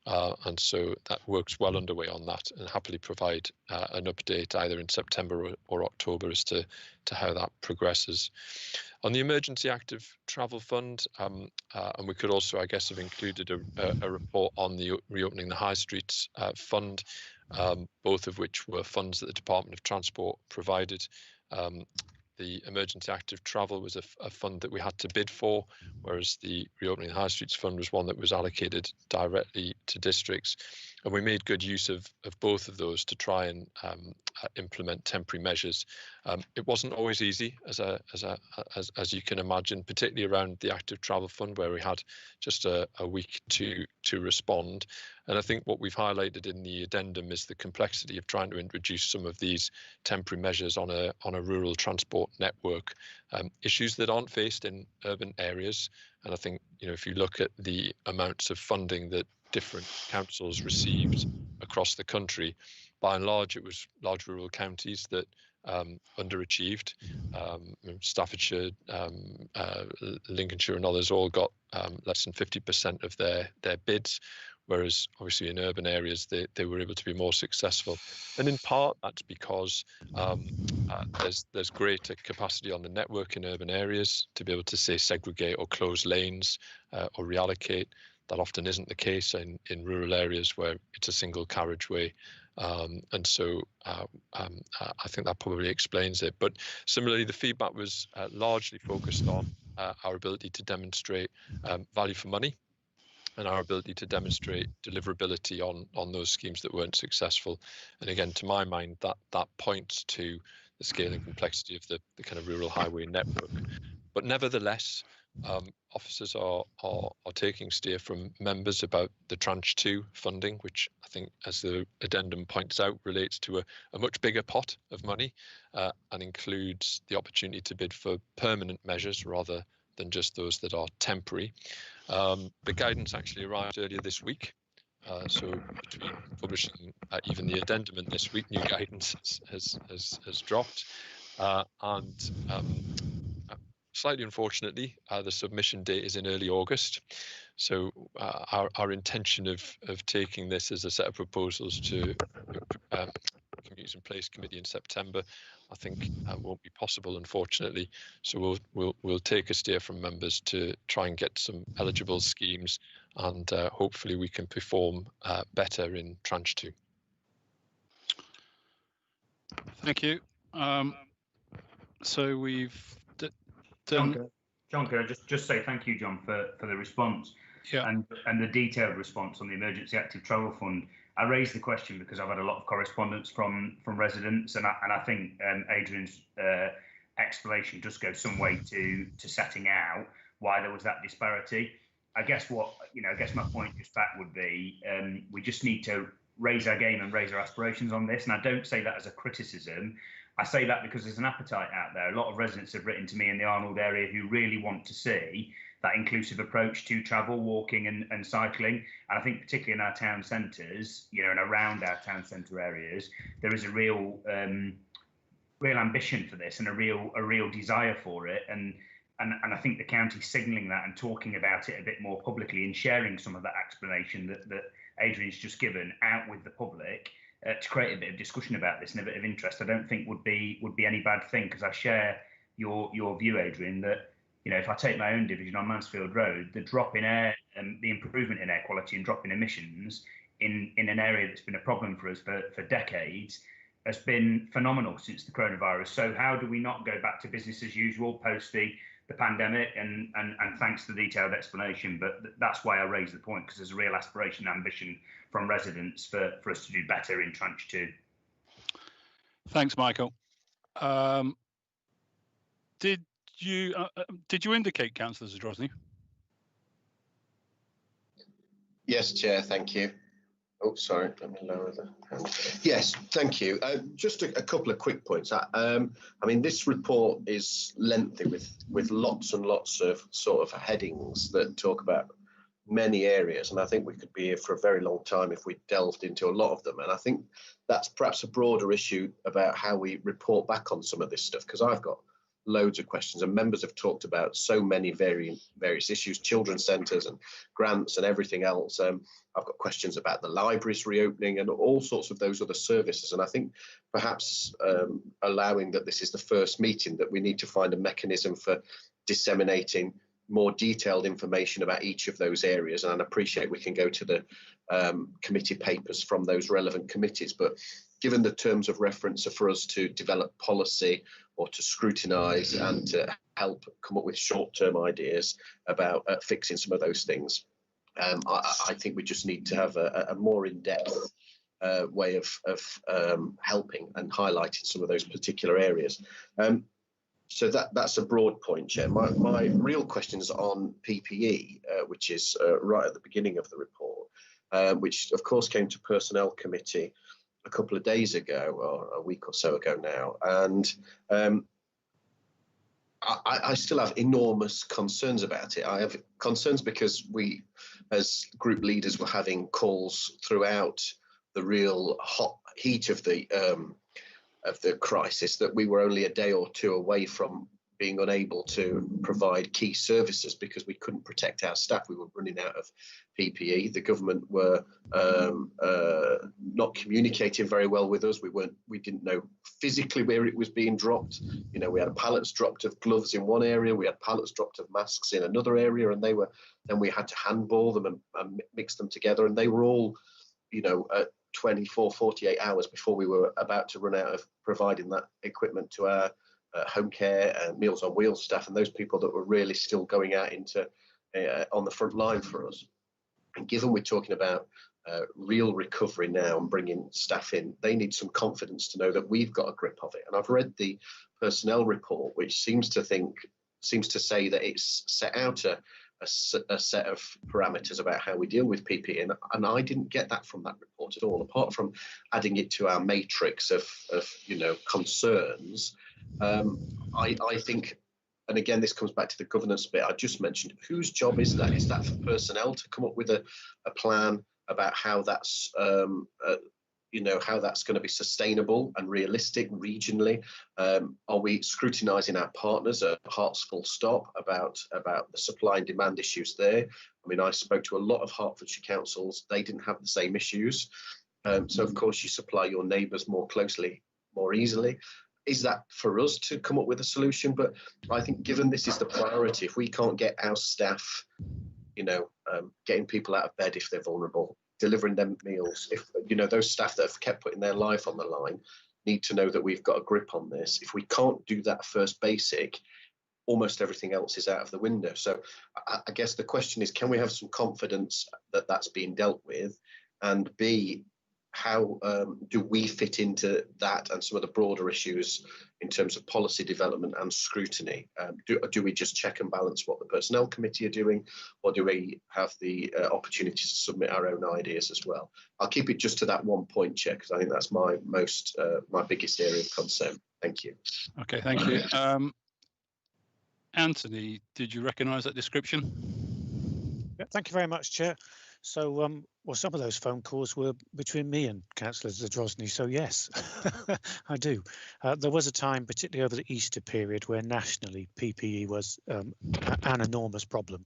and so that work's well underway on that, and happily provide an update either in September or October as to how that progresses. On the Emergency Active Travel Fund, and we could also, I guess, have included a report on the Reopening the High Streets Fund, both of which were funds that the Department of Transport provided. The Emergency Active Travel was a fund that we had to bid for, whereas the Reopening the High Streets Fund was one that was allocated directly to districts. And we made good use of both of those to try and implement temporary measures. It wasn't always easy, as you can imagine, particularly around the Active Travel Fund, where we had just a week to respond. And I think what we've highlighted in the addendum is the complexity of trying to introduce some of these temporary measures on a rural transport network, issues that aren't faced in urban areas. And I think, if you look at the amounts of funding that different councils received across the country, by and large, it was large rural counties that underachieved. Staffordshire, Lincolnshire and others all got less than 50% of their bids, whereas obviously in urban areas they were able to be more successful. And in part that's because there's greater capacity on the network in urban areas to be able to, say, segregate or close lanes or reallocate. That often isn't the case in rural areas where it's a single carriageway. And so I think that probably explains it. But similarly, the feedback was largely focused on our ability to demonstrate value for money and our ability to demonstrate deliverability on those schemes that weren't successful. And again, to my mind, that points to the scale and complexity of the kind of rural highway network. But nevertheless, officers are taking steer from members about the Tranche 2 funding, which I think, as the addendum points out, relates to a much bigger pot of money and includes the opportunity to bid for permanent measures rather than just those that are temporary. The guidance actually arrived earlier this week. So between publishing even the addendum and this week, new guidance has dropped. Slightly unfortunately, the submission date is in early August. So our intention of taking this as a set of proposals to Communities in Place Committee in September, I think won't be possible, unfortunately. So we'll take a steer from members to try and get some eligible schemes, and hopefully we can perform better in Tranche 2. Thank you. So we've John, can I just say thank you, John, for the response and the detailed response on the Emergency Active Travel Fund. I raised the question because I've had a lot of correspondence from residents, and I think Adrian's explanation just goes some way to setting out why there was that disparity. I guess my point just back would be we just need to raise our game and raise our aspirations on this. And I don't say that as a criticism. I say that because there's an appetite out there. A lot of residents have written to me in the Arnold area who really want to see that inclusive approach to travel, walking and cycling. And I think particularly in our town centres, and around our town centre areas, there is a real ambition for this and a real desire for it. And I think the county's signalling that and talking about it a bit more publicly and sharing some of that explanation that Adrian's just given out with the public to create a bit of discussion about this and a bit of interest, I don't think would be any bad thing, because I share your view, Adrian, that if I take my own division on Mansfield Road, the drop in air and the improvement in air quality and drop in emissions in an area that's been a problem for us for decades has been phenomenal since the coronavirus. So how do we not go back to business as usual post the pandemic? And thanks for the detailed explanation, but that's why I raised the point, because there's a real aspiration and ambition from residents for us to do better in Tranche 2. Thanks, Michael. Did you indicate, Councillor Zadrozny? Yes, Chair, thank you. Oh, sorry, let me lower the hand. Yes, thank you. Just a couple of quick points. I mean, this report is lengthy with lots and lots of sort of headings that talk about many areas, and I think we could be here for a very long time if we delved into a lot of them. And I think that's perhaps a broader issue about how we report back on some of this stuff, because I've got loads of questions, and members have talked about so many various issues, children's centres and grants and everything else. I've got questions about the libraries reopening and all sorts of those other services. And I think perhaps allowing that this is the first meeting, that we need to find a mechanism for disseminating more detailed information about each of those areas. And I appreciate we can go to the committee papers from those relevant committees, but given the terms of reference are for us to develop policy or to scrutinise and to help come up with short-term ideas about fixing some of those things, I think we just need to have a more in-depth way of helping and highlighting some of those particular areas. So that's a broad point, Chair. My real question is on PPE, which is right at the beginning of the report, which of course came to Personnel Committee a couple of days ago, or a week or so ago now. And I still have enormous concerns about it. I have concerns because we, as group leaders, were having calls throughout the real hot heat of the crisis that we were only a day or two away from being unable to provide key services because we couldn't protect our staff. We were running out of PPE. The government were not communicating very well with us. We didn't know physically where it was being dropped. You know, we had pallets dropped of gloves in one area, we had pallets dropped of masks in another area, and then we had to handball them and mix them together, and they were all, you know, 24, 48 hours before we were about to run out of providing that equipment to our home care and Meals on Wheels staff and those people that were really still going out into on the front line for us. And given we're talking about real recovery now and bringing staff in, they need some confidence to know that we've got a grip of it. And I've read the personnel report, which seems to say that it's set out a set of parameters about how we deal with PPE, and I didn't get that from that report at all, apart from adding it to our matrix of you know, concerns. I think, and again, this comes back to the governance bit I just mentioned, whose job is that? Is that for personnel to come up with a plan about how that's you know, how that's going to be sustainable and realistic regionally? Are we scrutinising our partners at Herts full stop about the supply and demand issues there? I mean, I spoke to a lot of Hertfordshire councils. They didn't have the same issues. So, of course, you supply your neighbours more closely, more easily. Is that for us to come up with a solution? But I think given this is the priority, if we can't get our staff, you know, getting people out of bed if they're vulnerable, delivering them meals, if, you know, those staff that have kept putting their life on the line need to know that we've got a grip on this. If we can't do that first basic, almost everything else is out of the window. So I guess the question is, can we have some confidence that that's being dealt with? And B, how do we fit into that and some of the broader issues in terms of policy development and scrutiny? Do we just check and balance what the Personnel Committee are doing, or do we have the opportunity to submit our own ideas as well? I'll keep it just to that one point, Chair, because I think that's my biggest area of concern. Thank you. Okay, thank you. Anthony, did you recognise that description? Yeah, thank you very much, Chair. So, well, some of those phone calls were between me and Councillor Zadrozny, so yes, I do. There was a time, particularly over the Easter period, where nationally PPE was an enormous problem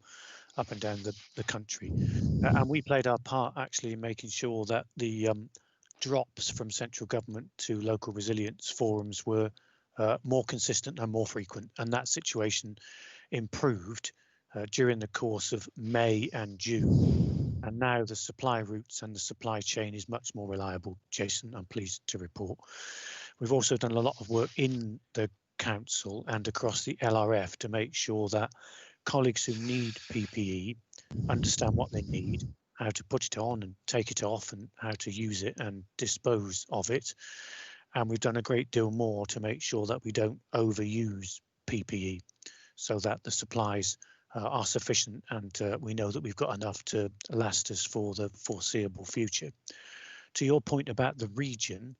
up and down the country. And we played our part actually in making sure that the drops from central government to local resilience forums were more consistent and more frequent. And that situation improved during the course of May and June. And now the supply routes and the supply chain is much more reliable, Jason, I'm pleased to report. We've also done a lot of work in the council and across the LRF to make sure that colleagues who need PPE understand what they need, how to put it on and take it off, and how to use it and dispose of it. And we've done a great deal more to make sure that we don't overuse PPE, so that the supplies are sufficient, and we know that we've got enough to last us for the foreseeable future. To your point about the region,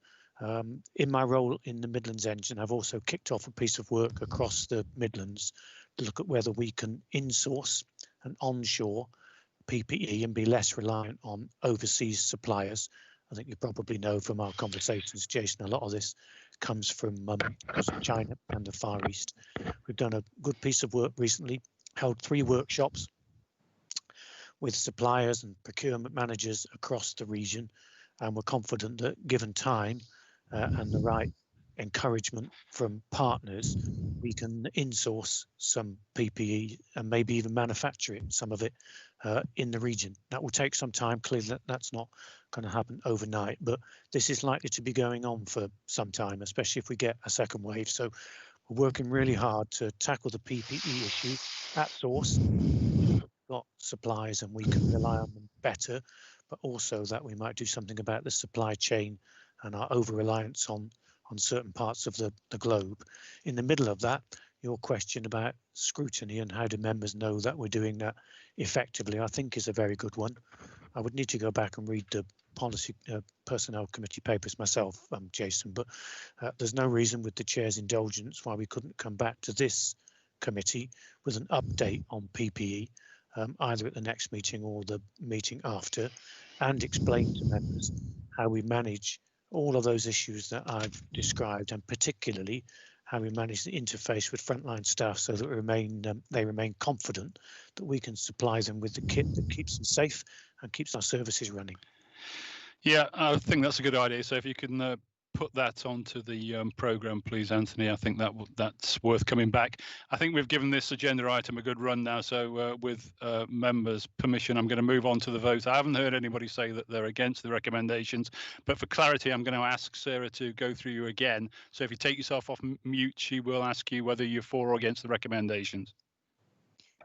in my role in the Midlands Engine, I've also kicked off a piece of work across the Midlands to look at whether we can insource and onshore PPE and be less reliant on overseas suppliers. I think you probably know from our conversations, Jason, a lot of this comes from China and the Far East. We've done a good piece of work recently, held 3 workshops with suppliers and procurement managers across the region, and we're confident that given time and the right encouragement from partners, we can insource some PPE and maybe even manufacture it, some of it in the region. That will take some time. Clearly, that's not going to happen overnight, but this is likely to be going on for some time, especially if we get a second wave. So we're working really hard to tackle the PPE issue at source. We've got supplies and we can rely on them better, but also that we might do something about the supply chain and our over-reliance on certain parts of the globe. In the middle of that, your question about scrutiny and how do members know that we're doing that effectively, I think is a very good one. I would need to go back and read the policy personnel committee papers myself, Jason, but there's no reason with the chair's indulgence why we couldn't come back to this committee with an update on PPE, either at the next meeting or the meeting after, and explain to members how we manage all of those issues that I've described, and particularly how we manage the interface with frontline staff so that they remain confident that we can supply them with the kit that keeps them safe and keeps our services running. Yeah, I think that's a good idea. So if you can put that onto the programme, please, Anthony, I think that's worth coming back. I think we've given this agenda item a good run now. So with members' permission, I'm going to move on to the vote. I haven't heard anybody say that they're against the recommendations, but for clarity, I'm going to ask Sarah to go through you again. So if you take yourself off mute, she will ask you whether you're for or against the recommendations.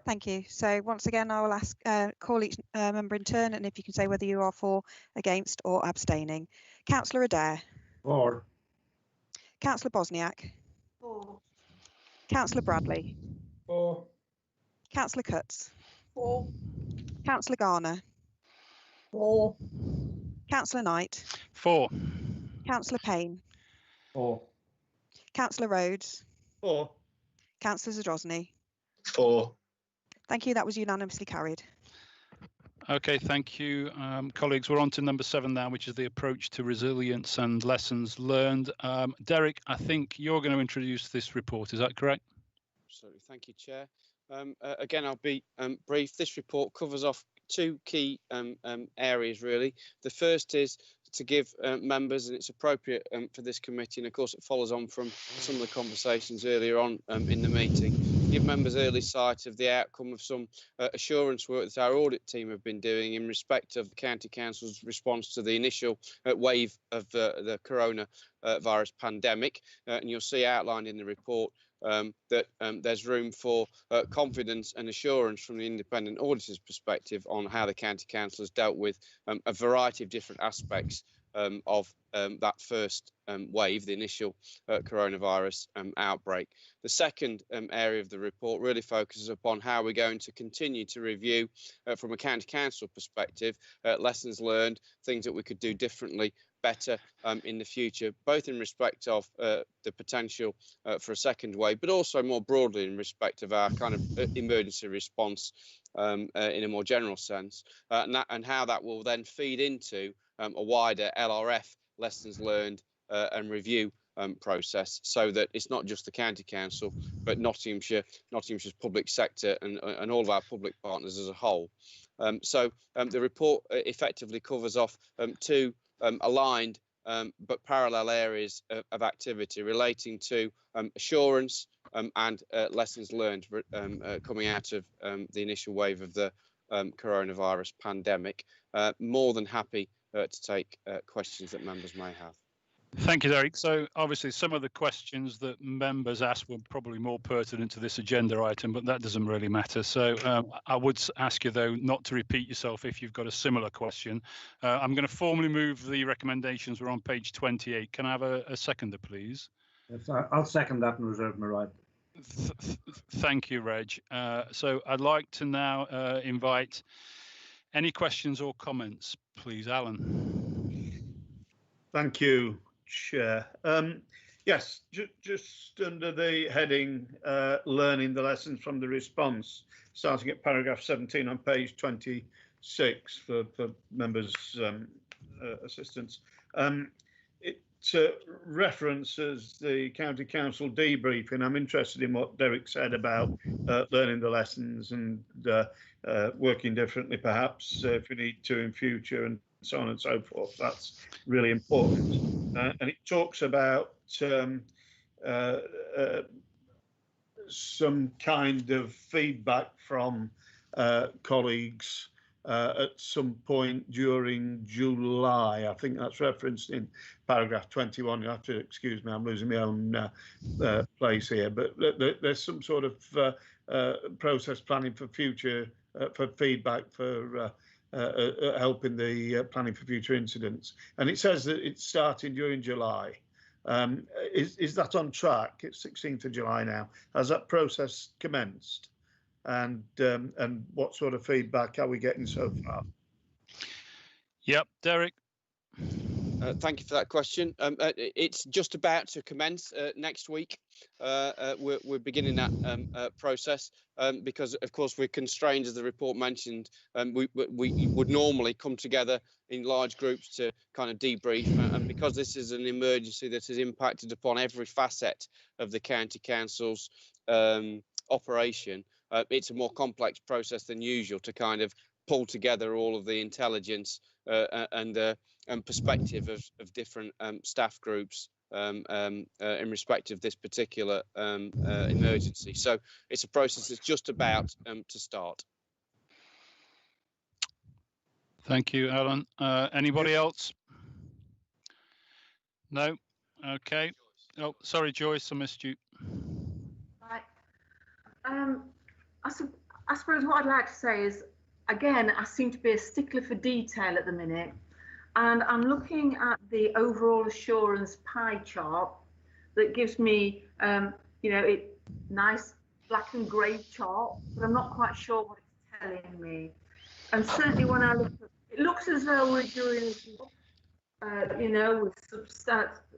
Thank you. So once again, I will call each member in turn, and if you can say whether you are for, against or abstaining. Councillor Adair. For. Councillor Bosniak. For. Councillor Bradley. For. Councillor Cutts. For. Councillor Garner. For. Councillor Knight. For. Councillor Payne. For. Councillor Rhodes. For. Councillor Zadrozny. For. Thank you. That was unanimously carried. Okay, thank you, colleagues. We're on to number 7 now, which is the approach to resilience and lessons learned. Derek, I think you're going to introduce this report. Is that correct? Absolutely. Thank you, Chair. Again, I'll be brief. This report covers off 2 key areas, really. The first is to give members, and it's appropriate for this committee, and of course it follows on from some of the conversations earlier on in the meeting, give members early sight of the outcome of some assurance work that our audit team have been doing in respect of the County Council's response to the initial wave of the coronavirus pandemic. And you'll see outlined in the report that there's room for confidence and assurance from the independent auditor's perspective on how the County Council has dealt with a variety of different aspects of that first wave, the initial coronavirus outbreak. The second area of the report really focuses upon how we're going to continue to review from a County Council perspective, lessons learned, things that we could do differently, better in the future, both in respect of the potential for a second wave, but also more broadly in respect of our kind of emergency response in a more general sense, and how that will then feed into a wider LRF lessons learned and review process, so that it's not just the County Council, but Nottinghamshire's public sector and all of our public partners as a whole. So the report effectively covers off 2 aligned but parallel areas of activity relating to assurance and lessons learned coming out of the initial wave of the coronavirus pandemic. More than happy to take questions that members may have. Thank you, Derek. So obviously some of the questions that members asked were probably more pertinent to this agenda item, but that doesn't really matter. So I would ask you, though, not to repeat yourself if you've got a similar question. I'm going to formally move the recommendations. We're on page 28. Can I have a seconder, please? Yes, I'll second that and reserve my right. Thank you, Reg. So I'd like to now invite any questions or comments, please, Alan. Thank you, Chair. Yes, just under the heading, learning the lessons from the response, starting at paragraph 17 on page 26 for members' assistance. It references the County Council debriefing. I'm interested in what Derek said about learning the lessons and working differently, perhaps, if we need to in future, and so on and so forth. That's really important. And it talks about some kind of feedback from colleagues at some point during July. I think that's referenced in paragraph 21. You have to excuse me, I'm losing my own place here, but there's some sort of process planning for future, for feedback, for helping the planning for future incidents. And it says that it's starting during July. Is that on track? It's 16th of July now. Has that process commenced? And what sort of feedback are we getting so far? Yep, Derek. Thank you for that question. It's just about to commence next week. We're beginning that process because, of course, we're constrained, as the report mentioned. We would normally come together in large groups to kind of debrief, and because this is an emergency that has impacted upon every facet of the County Council's operation, it's a more complex process than usual to kind of pull together all of the intelligence and perspective of different staff groups in respect of this particular emergency. So it's a process that's just about to start. Thank you, Alan. Anybody else? No? Okay. Oh, sorry, Joyce, I missed you. Right. I suppose what I'd like to say is, again, I seem to be a stickler for detail at the minute, and I'm looking at the overall assurance pie chart that gives me, nice black and grey chart, but I'm not quite sure what it's telling me. And certainly when I look at it, looks as though we're doing,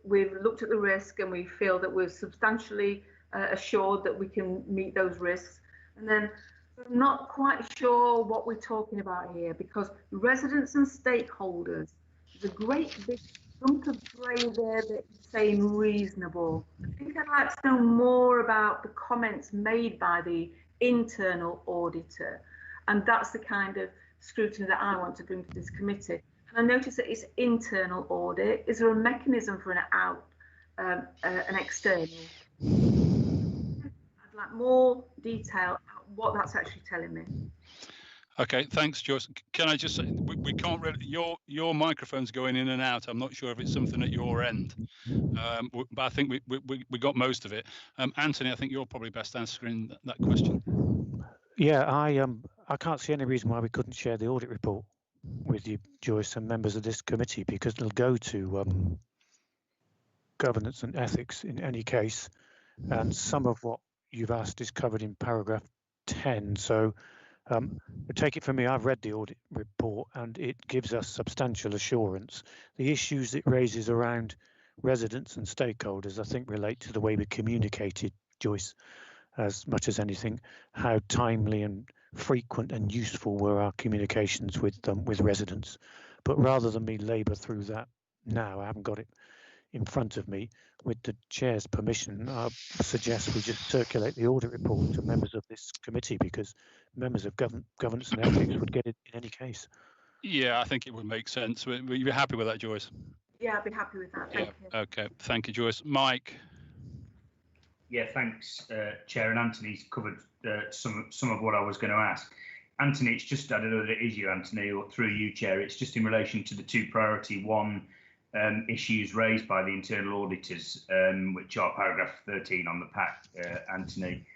we've looked at the risk and we feel that we're substantially assured that we can meet those risks. And then I'm not quite sure what we're talking about here, because residents and stakeholders, there's a great big chunk of grey there that is saying reasonable. I think I'd like to know more about the comments made by the internal auditor, and that's the kind of scrutiny that I want to bring to this committee. And I notice that it's internal audit. Is there a mechanism for an external? I'd like more detail about what that's actually telling me. Okay, thanks, Joyce. Can I just say, we can't really, your microphone's going in and out. I'm not sure if it's something at your end, but I think we got most of it. Anthony, I think you're probably best answering that question. Yeah, I can't see any reason why we couldn't share the audit report with you, Joyce, and members of this committee, because it'll go to governance and ethics in any case, and some of what you've asked is covered in paragraph 10. So take it from me, I've read the audit report and it gives us substantial assurance. The issues it raises around residents and stakeholders, I think, relate to the way we communicated, Joyce, as much as anything. How timely and frequent and useful were our communications with residents. But rather than me labour through that now, I haven't got it in front of me. With the chair's permission, I suggest we just circulate the audit report to members of this committee, because members of governance and ethics would get it in any case. Yeah, I think it would make sense. Were you happy with that, Joyce? Yeah, I'd be happy with that. Thank you. Okay, thank you, Joyce. Mike. Yeah, thanks, Chair. And Anthony's covered some of what I was going to ask. Anthony, it's just, I don't know that it is you, Anthony, or through you, Chair. It's just in relation to the two priority one issues raised by the internal auditors, which are paragraph 13 on the pack, Anthony.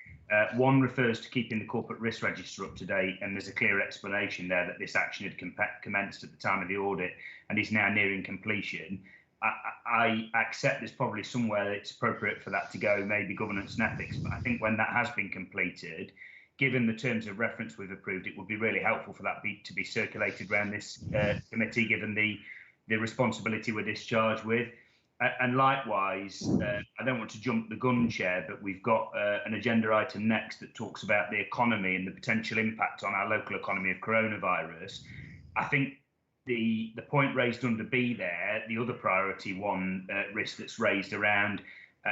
One refers to keeping the corporate risk register up to date, and there's a clear explanation there that this action had commenced at the time of the audit and is now nearing completion. I accept there's probably somewhere it's appropriate for that to go, maybe governance and ethics. But I think when that has been completed, given the terms of reference we've approved, it would be really helpful for that to be circulated around this committee, given the responsibility we're discharged with. And likewise, I don't want to jump the gun, Chair, but we've got an agenda item next that talks about the economy and the potential impact on our local economy of coronavirus. I think the point raised under B there, the other priority one risk that's raised around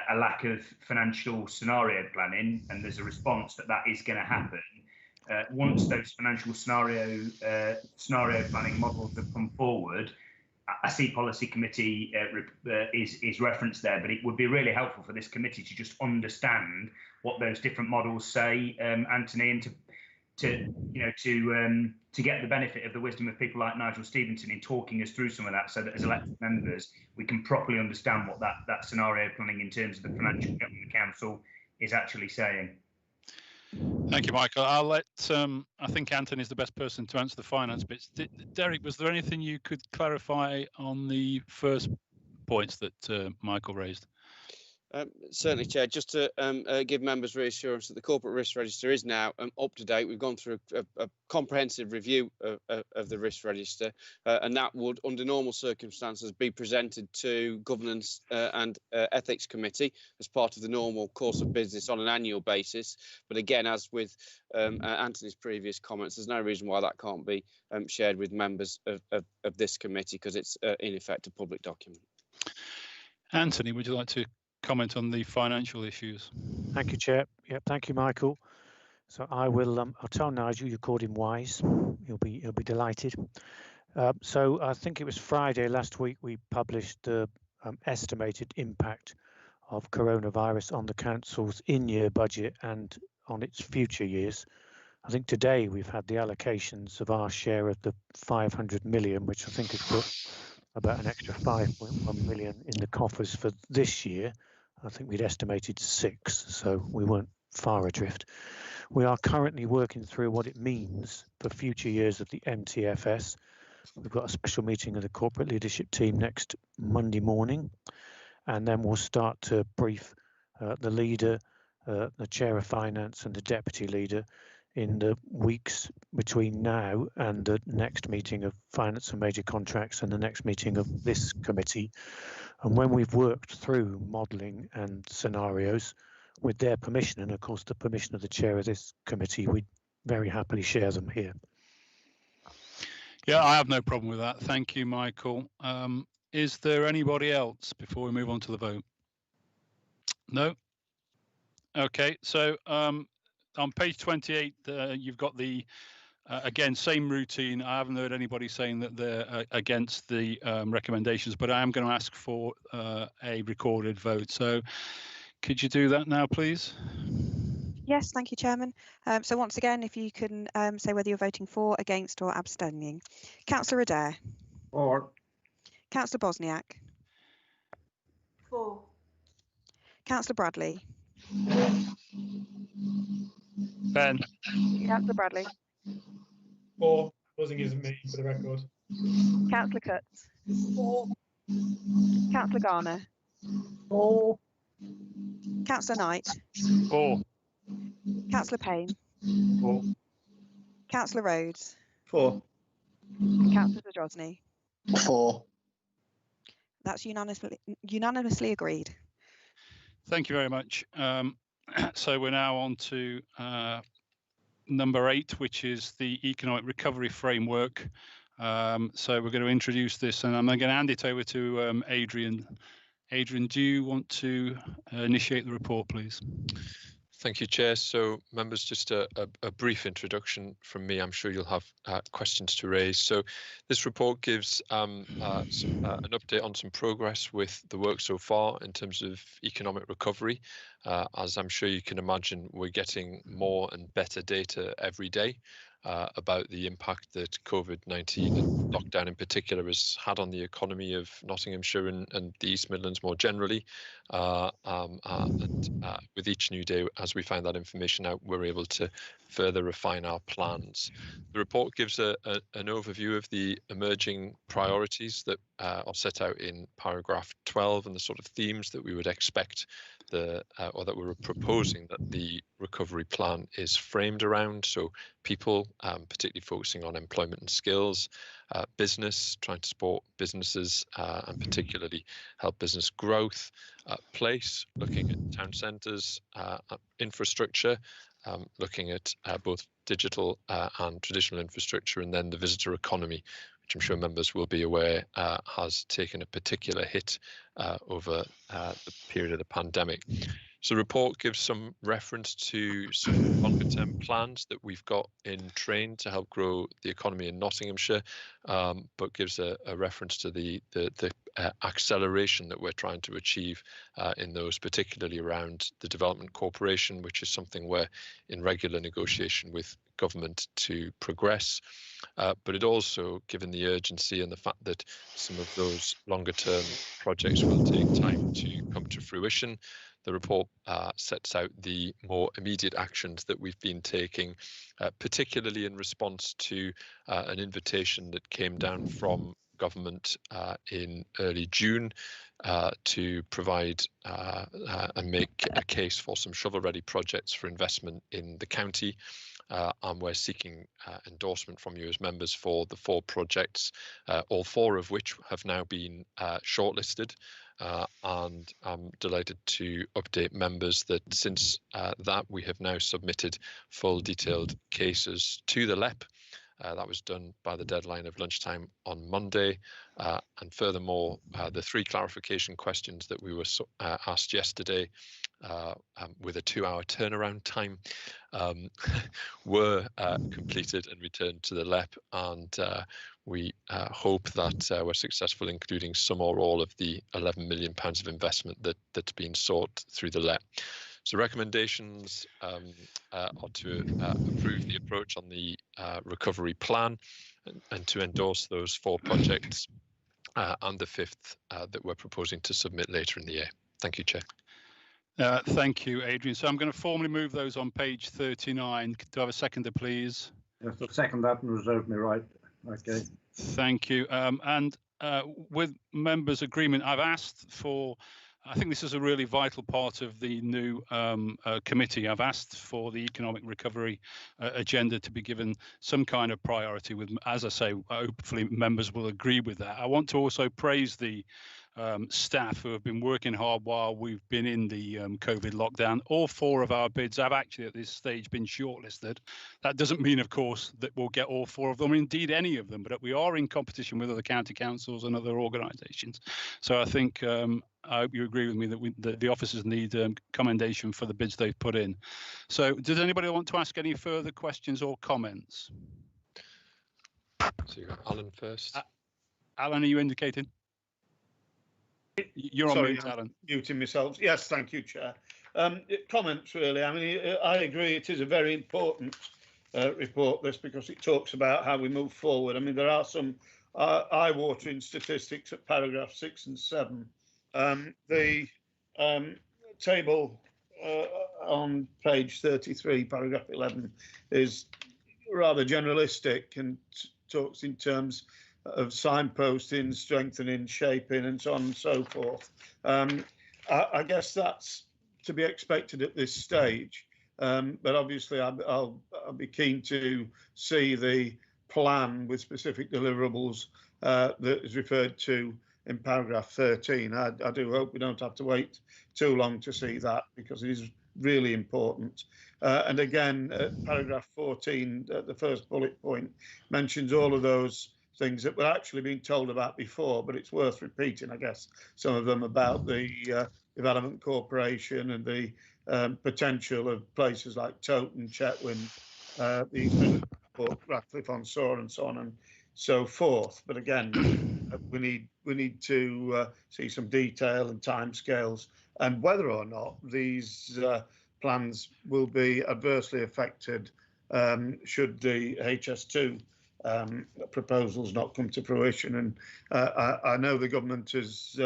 a lack of financial scenario planning, and there's a response that is going to happen. Once those financial scenario planning models have come forward, I see policy committee is referenced there, but it would be really helpful for this committee to just understand what those different models say, Anthony, and to get the benefit of the wisdom of people like Nigel Stevenson in talking us through some of that, so that as elected members we can properly understand what that scenario planning in terms of the financial government council is actually saying. Thank you, Michael. I'll let, I think Anthony is the best person to answer the finance bits. Derek, was there anything you could clarify on the first points that Michael raised? Certainly, Chair. Just to give members reassurance that the corporate risk register is now up to date. We've gone through a comprehensive review of the risk register, and that would, under normal circumstances, be presented to Governance and Ethics Committee as part of the normal course of business on an annual basis. But again, as with Anthony's previous comments, there's no reason why that can't be shared with members of this committee, because it's in effect a public document. Anthony, would you like to comment on the financial issues? Thank you, Chair. Yep, thank you, Michael. So I will. I'll tell Nigel you called him wise. He'll be delighted. So I think it was Friday last week we published the estimated impact of coronavirus on the council's in-year budget and on its future years. I think today we've had the allocations of our share of the 500 million, which I think has put about an extra 5.1 million in the coffers for this year. I think we'd estimated 6, so we weren't far adrift. We are currently working through what it means for future years of the MTFS. We've got a special meeting of the corporate leadership team next Monday morning, and then we'll start to brief the leader, the chair of finance and the deputy leader in the weeks between now and the next meeting of finance and major contracts and the next meeting of this committee. And when we've worked through modelling and scenarios with their permission, and of course the permission of the chair of this committee, we very happily share them here. Yeah, I have no problem with that. Thank you, Michael. Is there anybody else before we move on to the vote? No? Okay, so on page 28, you've got the, again, same routine. I haven't heard anybody saying that they're against the recommendations, but I am going to ask for a recorded vote. So could you do that now, please? Yes, thank you, Chairman. So once again, if you can say whether you're voting for, against or abstaining. Councillor Adair. For. Councillor Bosniak. For. Councillor Bradley. Ben. Councillor Bradley. For. Buzzing isn't me, for the record. Councillor Cutts. For. Councillor Garner. For. Councillor Knight. For. Councillor Payne. For. Councillor Rhodes. For. And Councillor Zadrozny. For. That's unanimously agreed. Thank you very much. So we're now on to number 8, which is the Economic Recovery Framework. So we're going to introduce this, and I'm going to hand it over to Adrian. Adrian, do you want to initiate the report, please? Thank you, Chair. So members, just a brief introduction from me. I'm sure you'll have questions to raise. So this report gives an update on some progress with the work so far in terms of economic recovery. As I'm sure you can imagine, we're getting more and better data every day. about the impact that COVID-19 and lockdown in particular has had on the economy of Nottinghamshire and the East Midlands more generally. With each new day, as we find that information out, we're able to further refine our plans. The report gives an overview of the emerging priorities that are set out in paragraph 12 and the sort of themes that we would expect or that we're proposing that the recovery plan is framed around. So people, particularly focusing on employment and skills, business, trying to support businesses and particularly help business growth, place, looking at town centres, infrastructure, looking at both digital and traditional infrastructure, and then the visitor economy, which I'm sure members will be aware has taken a particular hit over the period of the pandemic. So the report gives some reference to some longer term plans that we've got in train to help grow the economy in Nottinghamshire, but gives a reference to the acceleration that we're trying to achieve in those, particularly around the Development Corporation, which is something we're in regular negotiation with government to progress. But it also, given the urgency and the fact that some of those longer term projects will take time to come to fruition, the report sets out the more immediate actions that we've been taking, particularly in response to an invitation that came down from government in early June to provide and make a case for some shovel-ready projects for investment in the county. And we're seeking endorsement from you as members for the 4 projects, all 4 of which have now been shortlisted. And I'm delighted to update members that since that we have now submitted full detailed cases to the LEP. That was done by the deadline of lunchtime on Monday. And furthermore, the 3 clarification questions that we were asked yesterday with a 2-hour turnaround time were completed and returned to the LEP. And we hope that we're successful, including some or all of the £11 million of investment that's been sought through the LEP. So recommendations are to approve the approach on the recovery plan and to endorse those 4 projects and the 5th that we're proposing to submit later in the year. Thank you, Chair. Thank you, Adrian. So I'm going to formally move those on page 39. Do I have a seconder, please? Yes, I'll second that and reserve my right. Okay. Thank you. And with members' agreement, I've asked for, I think this is a really vital part of the new committee. I've asked for the economic recovery agenda to be given some kind of priority with, as I say, hopefully members will agree with that. I want to also praise the staff who have been working hard while we've been in the COVID lockdown. All 4 of our bids have actually at this stage been shortlisted. That doesn't mean, of course, that we'll get all 4 of them, indeed any of them, but we are in competition with other county councils and other organisations. So I think I hope you agree with me that the officers need commendation for the bids they've put in. So does anybody want to ask any further questions or comments? So you got Alan first. Alan, are you indicating? You're on mute, Alan. Muting myself. Yes, thank you, Chair. Comments, really. I mean, I agree it is a very important report, this, because it talks about how we move forward. I mean, there are some eye-watering statistics at paragraph 6 and 7. The table on page 33, paragraph 11, is rather generalistic and talks in terms of signposting, strengthening, shaping, and so on and so forth. I guess that's to be expected at this stage, but obviously I'll be keen to see the plan with specific deliverables that is referred to in paragraph 13. I do hope we don't have to wait too long to see that, because it is really important. And again, paragraph 14, the first bullet point, mentions all of those things that were actually being told about before, but it's worth repeating, I guess, some of them about the Development Corporation and the potential of places like Towton, Chetwynd, the Ratcliffe-on-Soar, and so on and so forth. But again, we need to see some detail and timescales, and whether or not these plans will be adversely affected should the HS2 proposals not come to fruition. And I know the government has,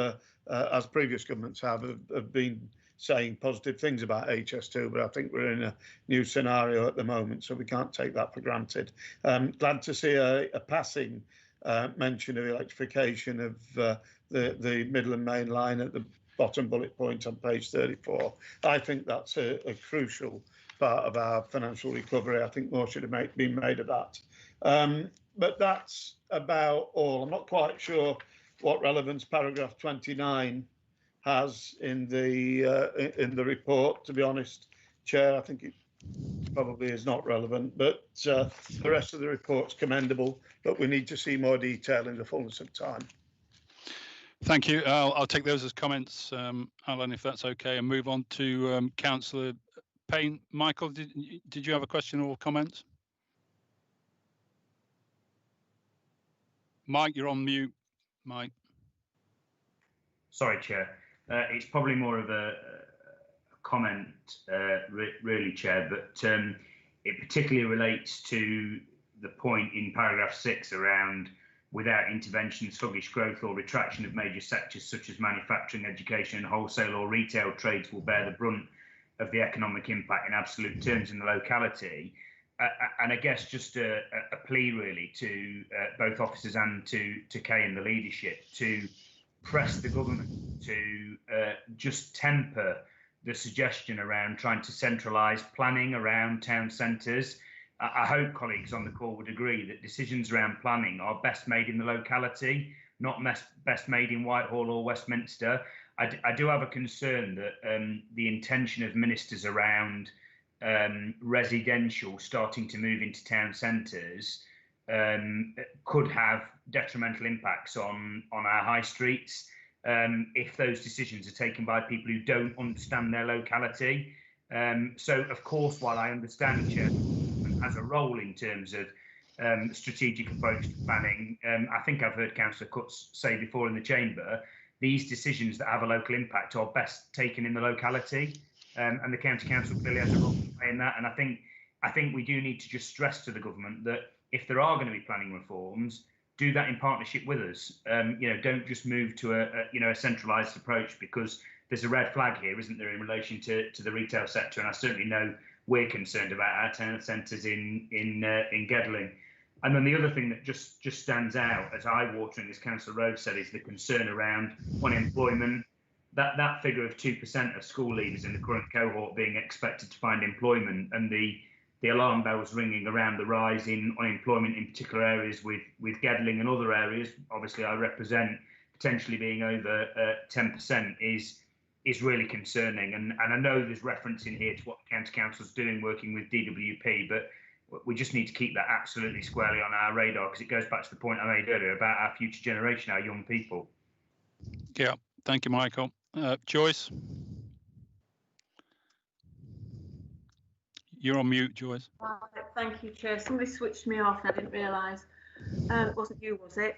as previous governments have been saying positive things about HS2, but I think we're in a new scenario at the moment, so we can't take that for granted. Glad to see a passing mention of electrification of the Midland Main Line at the bottom bullet point on page 34. I think that's a crucial part of our financial recovery. I think more should have been made of that. But that's about all. I'm not quite sure what relevance paragraph 29 has in the report, to be honest, Chair. I think it probably is not relevant, but the rest of the report's commendable, but we need to see more detail in the fullness of time. Thank you. I'll take those as comments, Alan, if that's okay, and move on to Councillor Payne. Michael, did you have a question or comment? Mike, you're on mute. Mike. Sorry, Chair. It's probably more of a comment, really, Chair, but it particularly relates to the point in paragraph 6 around without intervention, sluggish growth or retraction of major sectors such as manufacturing, education and wholesale or retail trades will bear the brunt of the economic impact in absolute terms in the locality. And I guess just a plea really to both officers and to Kay and the leadership to press the government to just temper the suggestion around trying to centralise planning around town centres. I hope colleagues on the call would agree that decisions around planning are best made in the locality, not best made in Whitehall or Westminster. I do have a concern that the intention of ministers around residential starting to move into town centres could have detrimental impacts on our high streets if those decisions are taken by people who don't understand their locality. So, of course, while I understand Chair has a role in terms of strategic approach to planning, I think I've heard Councillor Cutts say before in the chamber, these decisions that have a local impact are best taken in the locality, and the County Council clearly has a role to play in that. And I think we do need to just stress to the government that if there are going to be planning reforms, do that in partnership with us. Don't just move to a centralised approach, because there's a red flag here, isn't there, in relation to the retail sector? And I certainly know we're concerned about our town centres in Gedling. And then the other thing that just stands out as eye-watering, as Councillor Rose said, is the concern around unemployment. That figure of 2% of school leavers in the current cohort being expected to find employment, and the alarm bells ringing around the rise in unemployment in particular areas with Gedling and other areas, obviously I represent, potentially being over 10% is really concerning. And I know there's reference in here to what the County Council's doing working with DWP, but we just need to keep that absolutely squarely on our radar, because it goes back to the point I made earlier about our future generation, our young people. Yeah, thank you, Michael. Joyce? You're on mute, Joyce. Thank you, Chair. Somebody switched me off and I didn't realise. It wasn't you, was it?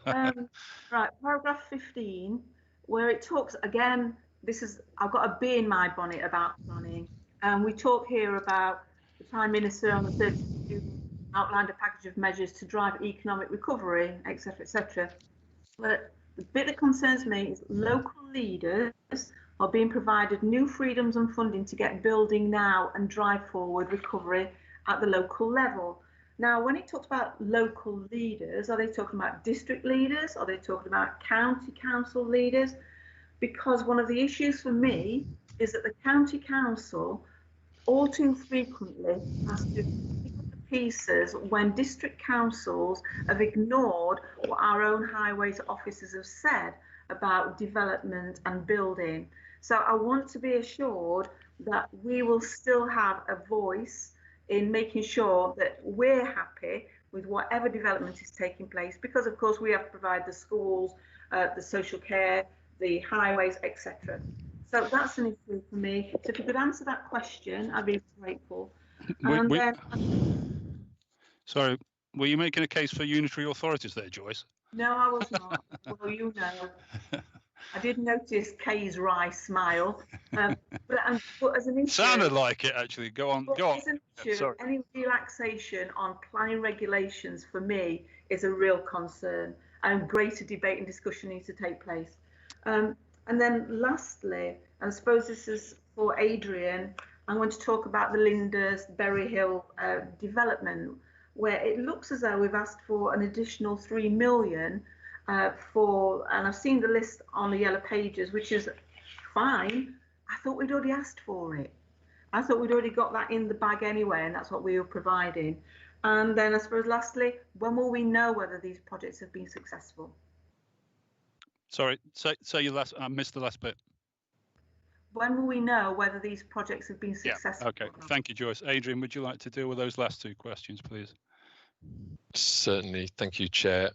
Right, paragraph 15, where it talks, again, I've got a bee in my bonnet about planning. We talk here about the Prime Minister on the 30th of June outlined a package of measures to drive economic recovery, etc., etc. But the bit that concerns me is local leaders are being provided new freedoms and funding to get building now and drive forward recovery at the local level. Now, when he talks about local leaders, are they talking about district leaders? Are they talking about county council leaders? Because one of the issues for me is that the county council all too frequently has to pick up the pieces when district councils have ignored what our own highways officers have said about development and building. So I want to be assured that we will still have a voice in making sure that we're happy with whatever development is taking place, because of course we have to provide the schools, the social care, the highways, etc. So that's an issue for me. So if you could answer that question, I'd be grateful. Sorry, were you making a case for unitary authorities there, Joyce? No, I was not. Well, you know. I did notice Kay's wry smile, but as an issue, Sounded like it actually. Go on, go on. As an Yeah, issue, sorry. any relaxation on planning regulations for me is a real concern, and greater debate and discussion needs to take place. And then lastly, and I suppose this is for Adrian, I want to talk about the Linda's Berryhill development, where it looks as though we've asked for an additional 3 million for, and I've seen the list on the yellow pages, which is fine. I thought we'd already asked for it. I thought we'd already got that in the bag anyway, and that's what we were providing. And then I suppose lastly, when will we know whether these projects have been successful? Sorry, say your last. I missed the last bit. When will we know whether these projects have been successful? Yeah. Okay. Thank you, Joyce. Adrian, would you like to deal with those last two questions, please? Certainly, thank you, Chair.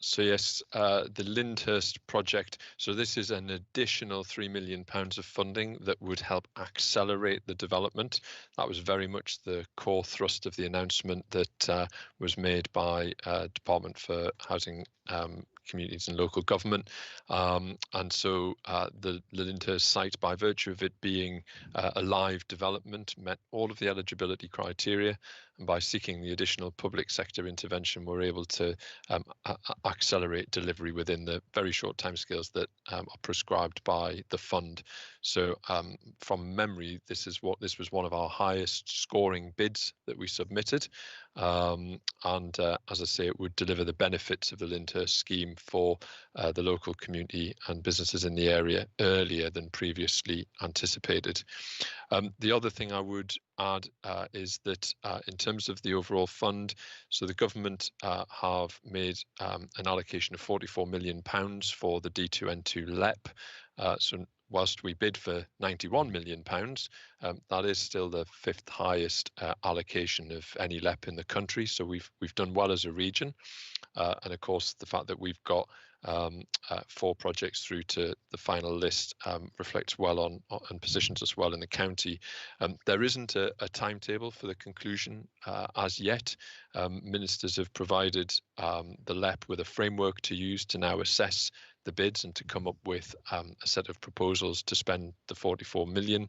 So yes, the Lyndhurst project. So this is an additional £3 million of funding that would help accelerate the development. That was very much the core thrust of the announcement that was made by Department for Housing, Communities and Local Government. And so the Lyndhurst site, by virtue of it being a live development, met all of the eligibility criteria. And by seeking the additional public sector intervention, we're able to accelerate delivery within the very short timescales that are prescribed by the fund. So from memory, this was one of our highest scoring bids that we submitted. And as I say, it would deliver the benefits of the Lyndhurst scheme for the local community and businesses in the area earlier than previously anticipated. The other thing I would add is that in terms of the overall fund, so the government have made an allocation of £44 million for the D2N2 LEP. So whilst we bid for £91 million, that is still the fifth highest allocation of any LEP in the country. So we've done well as a region. And of course, the fact that we've got 4 projects through to the final list reflects well on and positions us well in the county. There isn't a timetable for the conclusion as yet. Ministers have provided the LEP with a framework to use to now assess the bids and to come up with a set of proposals to spend the 44 million.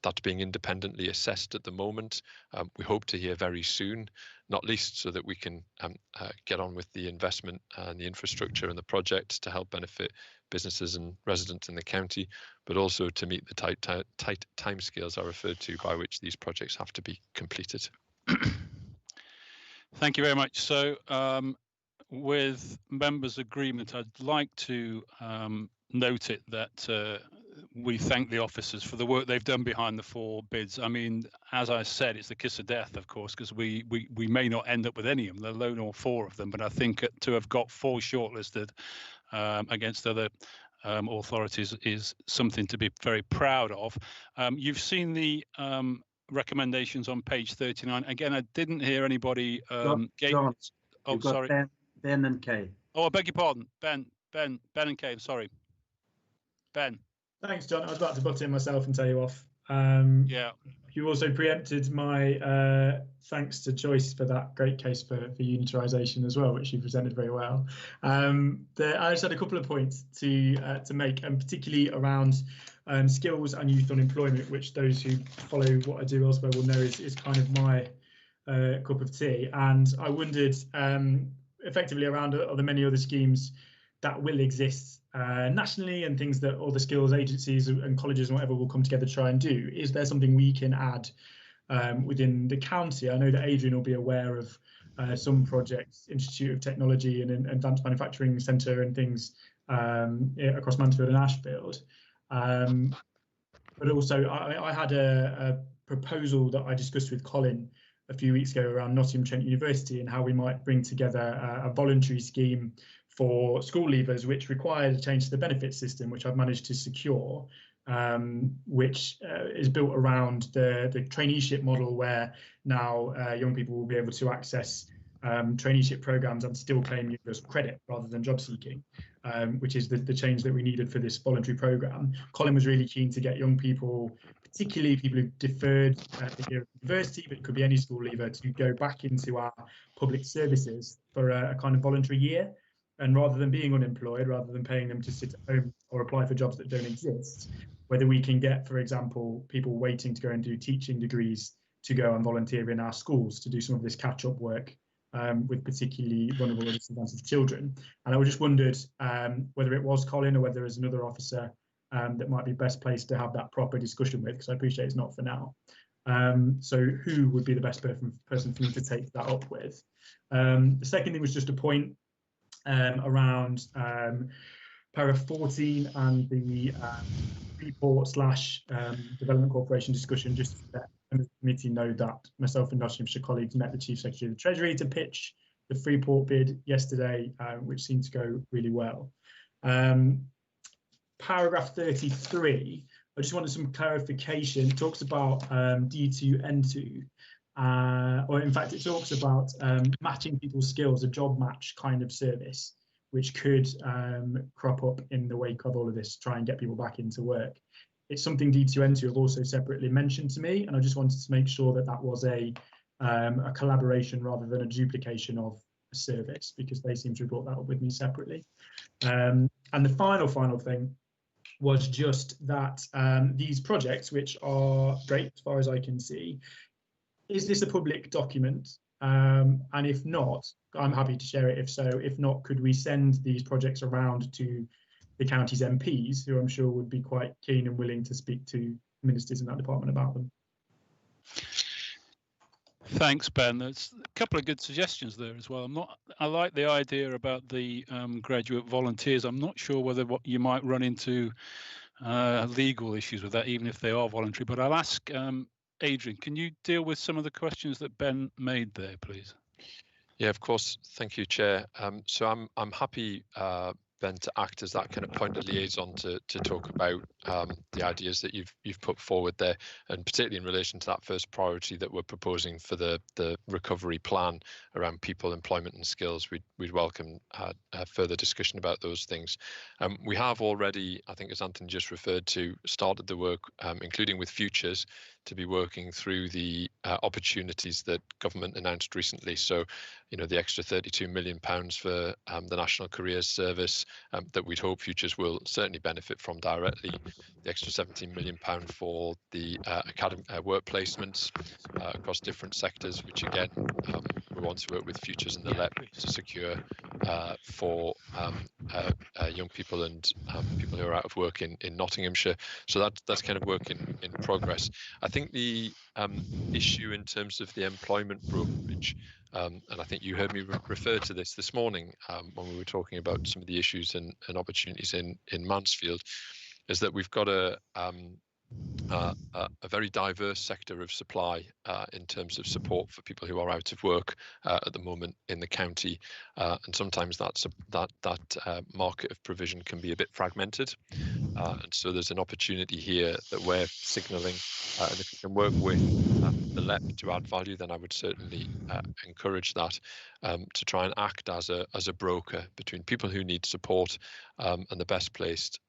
That's being independently assessed at the moment. We hope to hear very soon, not least so that we can get on with the investment and the infrastructure and the projects to help benefit businesses and residents in the county, but also to meet the tight timescales I referred to by which these projects have to be completed. Thank you very much. So with members' agreement, I'd like to note it that we thank the officers for the work they've done behind the 4 bids. I mean, as I said, it's the kiss of death, of course, because we may not end up with any of them, let alone all 4 of them. But I think to have got 4 shortlisted against other authorities is something to be very proud of. You've seen the recommendations on page 39. Again, I didn't hear anybody. John, oh, sorry. Ben and Kay. Oh, I beg your pardon. Ben and Kay, sorry. Ben. Thanks, John. I was about to butt in myself and tell you off. Yeah. You also preempted my thanks to Joyce for that great case for unitarisation as well, which you presented very well. I just had a couple of points to make, and particularly around skills and youth unemployment, which those who follow what I do elsewhere will know is kind of my cup of tea. And I wondered effectively around are there many other schemes that will exist nationally and things that all the skills agencies and colleges and whatever will come together to try and do. Is there something we can add within the county? I know that Adrian will be aware of some projects, Institute of Technology and Advanced Manufacturing Centre and things across Mansfield and Ashfield. But also I had a proposal that I discussed with Colin a few weeks ago around Nottinghamshire University and how we might bring together a voluntary scheme for school leavers, which required a change to the benefit system, which I've managed to secure, which is built around the traineeship model, where now young people will be able to access traineeship programs and still claim it as credit rather than job seeking, which is the change that we needed for this voluntary program. Colin was really keen to get young people, particularly people who deferred the year of university, but it could be any school leaver, to go back into our public services for a kind of voluntary year. and rather than being unemployed, rather than paying them to sit at home or apply for jobs that don't exist, whether we can get, for example, people waiting to go and do teaching degrees to go and volunteer in our schools to do some of this catch-up work with particularly vulnerable or disadvantaged children. And I just wondered whether it was Colin or whether there's another officer that might be best placed to have that proper discussion with, because I appreciate it's not for now. So who would be the best person for me to take that up with? The second thing was just a point around paragraph 14 and the report / development corporation discussion, just to let the committee know that myself and Nottinghamshire colleagues met the Chief Secretary of the Treasury to pitch the Freeport bid yesterday, which seemed to go really well. Paragraph 33, I just wanted some clarification. It talks about D2N2, or in fact, it talks about matching people's skills, a job match kind of service, which could crop up in the wake of all of this, try and get people back into work. It's something D2N2 have also separately mentioned to me, and I just wanted to make sure that that was a collaboration rather than a duplication of a service, because they seem to have brought that up with me separately. And the final thing was just that these projects, which are great as far as I can see, is this a public document? And if not, I'm happy to share it if so. If not, could we send these projects around to the county's MPs, who I'm sure would be quite keen and willing to speak to ministers in that department about them? Thanks, Ben. There's a couple of good suggestions there as well. I like the idea about the graduate volunteers. I'm not sure whether you might run into legal issues with that, even if they are voluntary. But I'll ask Adrian, can you deal with some of the questions that Ben made there, please? Yeah, of course. Thank you, Chair. So I'm happy, Ben, to act as that kind of point of liaison to talk about the ideas that you've put forward there, and particularly in relation to that first priority that we're proposing for the recovery plan around people, employment and skills. We'd welcome a further discussion about those things. We have already, I think as Anthony just referred to, started the work, including with Futures, to be working through the opportunities that government announced recently. So, you know, the extra £32 million for the National Careers Service that we'd hope Futures will certainly benefit from directly, the extra £17 million for the academy work placements across different sectors, which again, we want to work with Futures and the LEP to secure for young people and people who are out of work in Nottinghamshire. So that's kind of work in progress. I think the issue in terms of the employment brokerage, and I think you heard me refer to this morning when we were talking about some of the issues and opportunities in Mansfield, is that we've got a very diverse sector of supply in terms of support for people who are out of work at the moment in the county, and sometimes that market of provision can be a bit fragmented, and so there's an opportunity here that we're signalling, and if we can work with the LEP to add value, then I would certainly encourage that, to try and act as a broker between people who need support and the best placed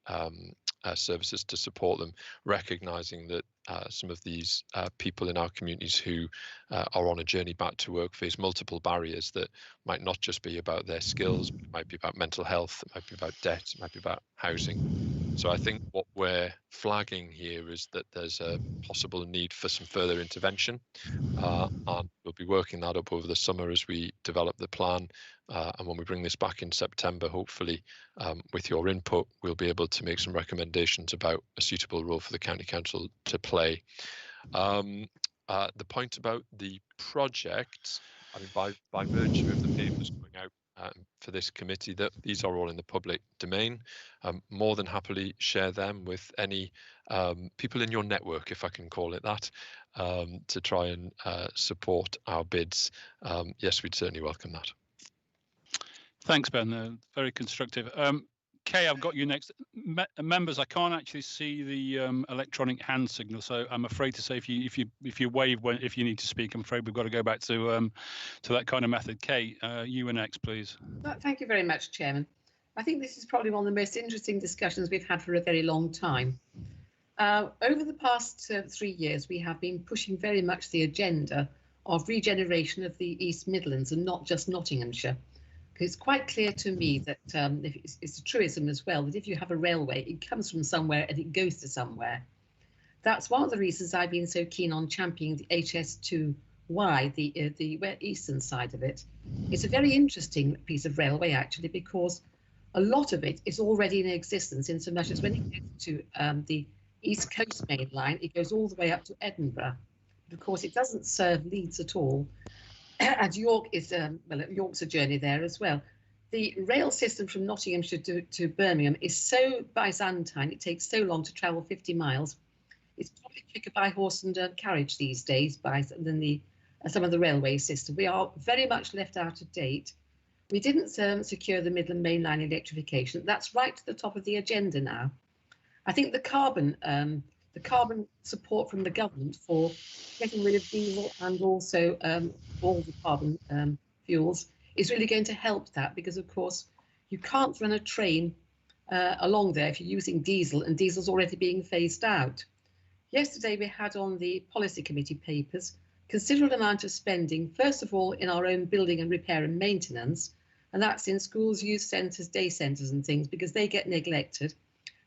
services to support them, recognizing that some of these people in our communities who are on a journey back to work face multiple barriers that might not just be about their skills, but it might be about mental health, it might be about debt, it might be about housing. So I think what we're flagging here is that there's a possible need for some further intervention, and we'll be working that up over the summer as we develop the plan, and when we bring this back in September, hopefully with your input, we'll be able to make some recommendations about a suitable role for the County Council to play. The point about the projects, I mean, by virtue of the papers going out for this committee, that these are all in the public domain. More than happily share them with any people in your network, if I can call it that, to try and support our bids. Yes, we'd certainly welcome that. Thanks, Ben. Very constructive. Kay, I've got you next. Members, I can't actually see the electronic hand signal, so I'm afraid to say if you wave if you need to speak, I'm afraid we've got to go back to that kind of method. Kay, you are next, please. Thank you very much, Chairman. I think this is probably one of the most interesting discussions we've had for a very long time. Over the past 3 years, we have been pushing very much the agenda of regeneration of the East Midlands and not just Nottinghamshire, Because it's quite clear to me that if it's a truism as well, that if you have a railway, it comes from somewhere and it goes to somewhere. That's one of the reasons I've been so keen on championing the HS2Y, the eastern side of it. It's a very interesting piece of railway, actually, because a lot of it is already in existence, in so much as when it goes to the East Coast Main Line, it goes all the way up to Edinburgh. But of course, it doesn't serve Leeds at all. And York is, well, York's a journey there as well. The rail system from Nottinghamshire to Birmingham is so Byzantine, it takes so long to travel 50 miles. It's probably quicker by horse and carriage these days than some of the railway system. We are very much left out of date. We didn't secure the Midland Main Line electrification. That's right to the top of the agenda now. I think the carbon support from the government for getting rid of diesel and also all the carbon fuels is really going to help that, because of course you can't run a train along there if you're using diesel, and diesel's already being phased out. Yesterday we had on the policy committee papers considerable amount of spending, first of all in our own building and repair and maintenance, and that's in schools, youth centres, day centres and things, because they get neglected.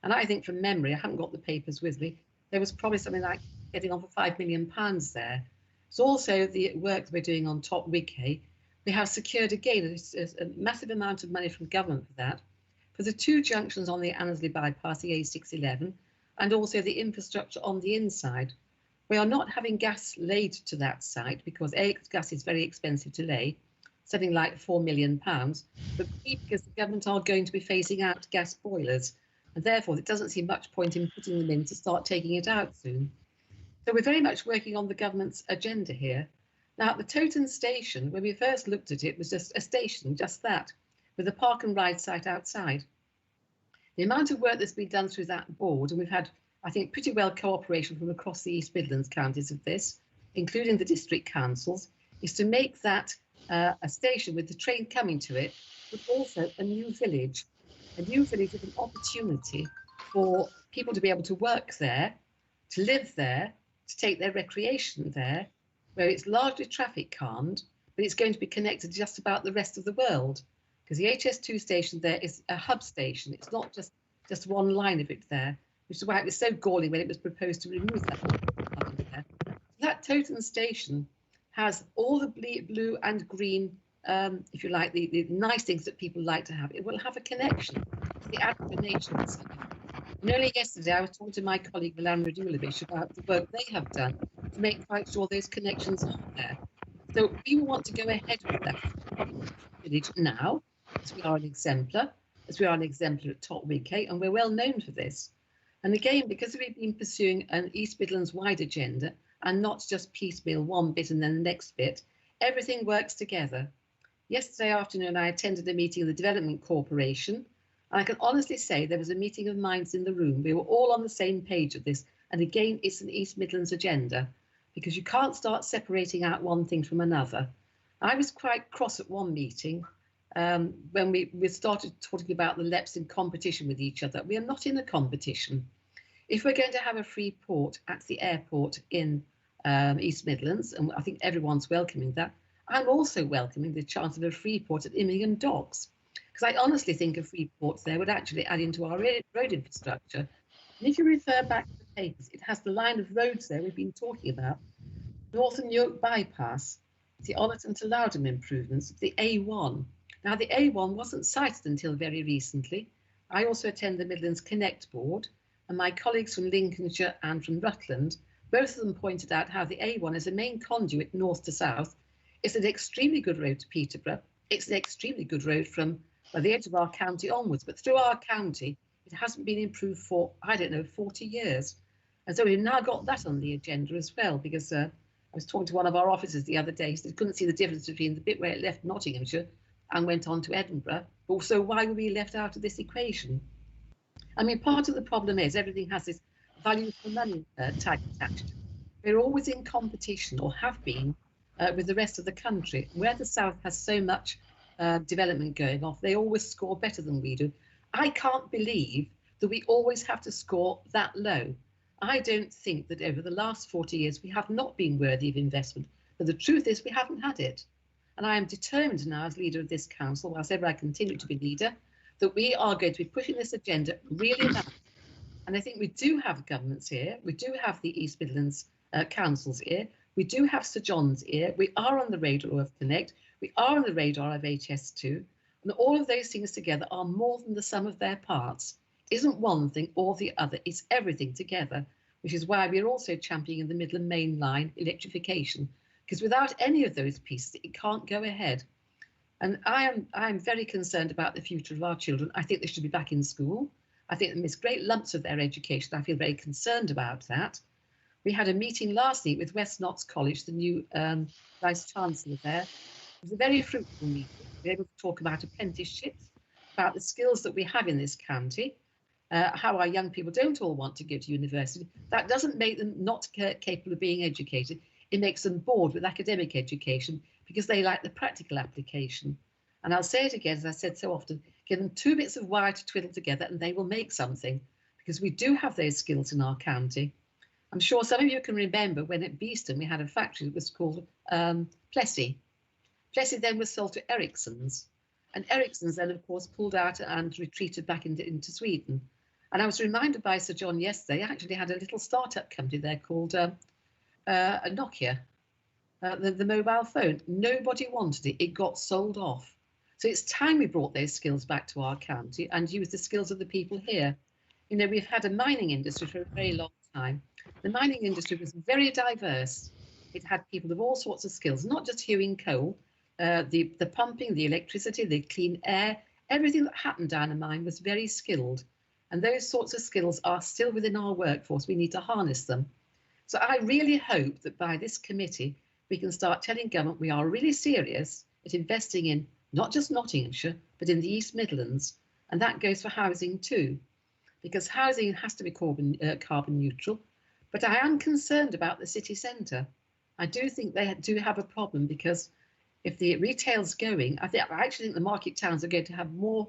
And I think from memory, I haven't got the papers with me, there was probably something like getting on for £5 million there. It's also the work that we're doing on Top Wighay. We have secured again a massive amount of money from government for that, for the 2 junctions on the Annesley bypass, the A611, and also the infrastructure on the inside. We are not having gas laid to that site because A, gas is very expensive to lay, something like £4 million, but B, because the government are going to be phasing out gas boilers, and therefore it doesn't seem much point in putting them in to start taking it out soon. So we're very much working on the government's agenda here. Now, the Toton station, when we first looked at it, was just a station, just that, with a park and ride site outside. The amount of work that's been done through that board, and we've had, I think, pretty well cooperation from across the East Midlands counties of this, including the district councils, is to make that a station with the train coming to it, but also a new village with an opportunity for people to be able to work there, to live there, to take their recreation there, where it's largely traffic calmed, but it's going to be connected to just about the rest of the world. Because the HS2 station there is a hub station. It's not just one line of it there, which is why it was so galling when it was proposed to remove that there. That Toton station has all the blue and green, if you like, the nice things that people like to have. It will have a connection to the African nations. And only yesterday I was talking to my colleague Verlander about the work they have done to make quite sure those connections are there. So we want to go ahead with that village now, as we are an exemplar, at Top Wighay, and we're well known for this. And again, because we've been pursuing an East Midlands wide agenda and not just piecemeal one bit and then the next bit, everything works together. Yesterday afternoon, I attended a meeting of the Development Corporation, and I can honestly say there was a meeting of minds in the room. We were all on the same page of this. And again, it's an East Midlands agenda, because you can't start separating out one thing from another. I was quite cross at one meeting when we started talking about the LEPs in competition with each other. We are not in a competition. If we're going to have a free port at the airport in East Midlands, and I think everyone's welcoming that, I'm also welcoming the chance of a free port at Immingham Docks, because I honestly think a free port there would actually add into our road infrastructure. And if you refer back to the papers, it has the line of roads there we've been talking about. Northern York Bypass, the Ollerton to Loudon improvements, the A1. Now, the A1 wasn't cited until very recently. I also attend the Midlands Connect Board, and my colleagues from Lincolnshire and from Rutland, both of them pointed out how the A1 is a main conduit north to south. It's an extremely good road to Peterborough. It's an extremely good road from the edge of our county onwards, but through our county, it hasn't been improved for, I don't know, 40 years. And so we've now got that on the agenda as well, because I was talking to one of our officers the other day, he couldn't see the difference between the bit where it left Nottinghamshire and went on to Edinburgh. Also, why were we left out of this equation? I mean, part of the problem is everything has this value for money tag attached to it. We're always in competition, or have been, with the rest of the country. Where the South has so much development going off, they always score better than we do. I can't believe that we always have to score that low. I don't think that over the last 40 years we have not been worthy of investment, but the truth is we haven't had it. And I am determined now, as leader of this council, whilst ever I continue to be leader, that we are going to be pushing this agenda really loud. And I think we do have governments here. We do have the East Midlands councils here. We do have Sir John's here. We are on the radar of Connect. We are on the radar of HS2. And all of those things together are more than the sum of their parts. It isn't one thing or the other. It's everything together, which is why we're also championing the Midland Main Line electrification, because without any of those pieces, it can't go ahead. And I'm very concerned about the future of our children. I think they should be back in school. I think they miss great lumps of their education. I feel very concerned about that. We had a meeting last week with West Notts College, the new Vice-Chancellor there. It was a very fruitful meeting. We were able to talk about apprenticeships, about the skills that we have in this county, how our young people don't all want to go to university. That doesn't make them not capable of being educated. It makes them bored with academic education because they like the practical application. And I'll say it again, as I said so often, give them 2 bits of wire to twiddle together and they will make something, because we do have those skills in our county. I'm sure some of you can remember when at Beeston we had a factory that was called Plessy. Plessy then was sold to Ericsson's, and Ericsson's then of course pulled out and retreated back into Sweden. And I was reminded by Sir John yesterday, actually had a little startup company there called a Nokia, the mobile phone. Nobody wanted it. It got sold off. So it's time we brought those skills back to our county and used the skills of the people here. You know, we've had a mining industry for a very long time. The mining industry was very diverse. It had people of all sorts of skills, not just hewing coal, the pumping, the electricity, the clean air, everything that happened down a mine was very skilled. And those sorts of skills are still within our workforce. We need to harness them. So I really hope that by this committee, we can start telling government we are really serious at investing in not just Nottinghamshire, but in the East Midlands. And that goes for housing too, because housing has to be carbon neutral. But I am concerned about the city centre. I do think they do have a problem, because if the retail's going, I actually think the market towns are going to have more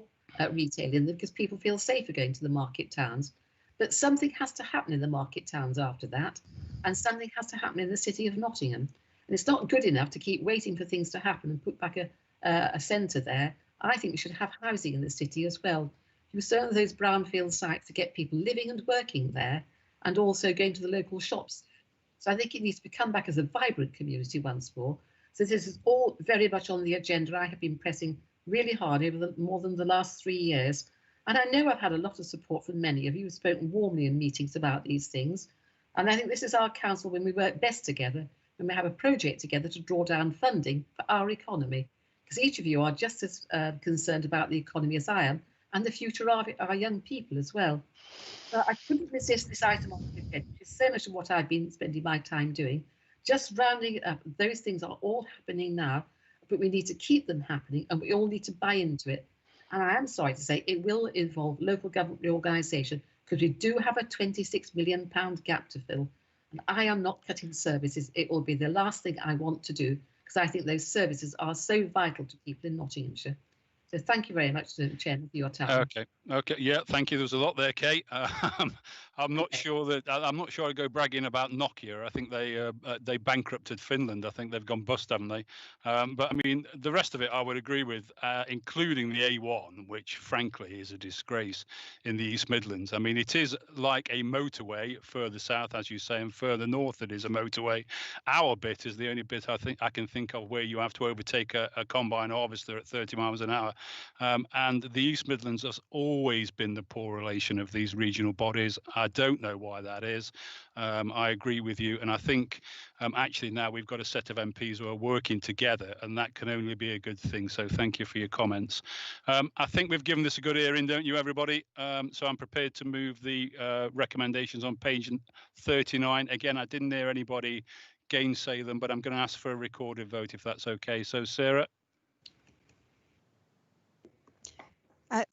retail in them because people feel safer going to the market towns. But something has to happen in the market towns after that, and something has to happen in the city of Nottingham. And it's not good enough to keep waiting for things to happen and put back a centre there. I think we should have housing in the city as well. You certainly those brownfield sites to get people living and working there, and also going to the local shops. So I think it needs to come back as a vibrant community once more. So this is all very much on the agenda. I have been pressing really hard over more than the last 3 years. And I know I've had a lot of support from many of you who've spoken warmly in meetings about these things. And I think this is our council when we work best together, when we have a project together to draw down funding for our economy. Because each of you are just as concerned about the economy as I am, and the future of our young people as well. But I couldn't resist this item on the agenda, which is so much of what I've been spending my time doing. Just rounding up, those things are all happening now, but we need to keep them happening, and we all need to buy into it. And I am sorry to say it will involve local government reorganisation, because we do have a £26 million gap to fill. And I am not cutting services. It will be the last thing I want to do, because I think those services are so vital to people in Nottinghamshire. So thank you very much, Chairman, for your time. Okay, yeah, thank you. There's a lot there, Kate. I'm not sure I'd go bragging about Nokia. I think they bankrupted Finland. I think they've gone bust, haven't they? But I mean, the rest of it I would agree with, including the A1, which frankly is a disgrace in the East Midlands. I mean, it is like a motorway further south, as you say, and further north it is a motorway. Our bit is the only bit I can think of where you have to overtake a combine harvester at 30 miles an hour. And the East Midlands has always been the poor relation of these regional bodies. I don't know why that is. I agree with you. And I think actually now we've got a set of MPs who are working together, and that can only be a good thing. So thank you for your comments. I think we've given this a good hearing, don't you, everybody? So I'm prepared to move the recommendations on page 39. Again, I didn't hear anybody gainsay them, but I'm going to ask for a recorded vote if that's okay. So Sarah?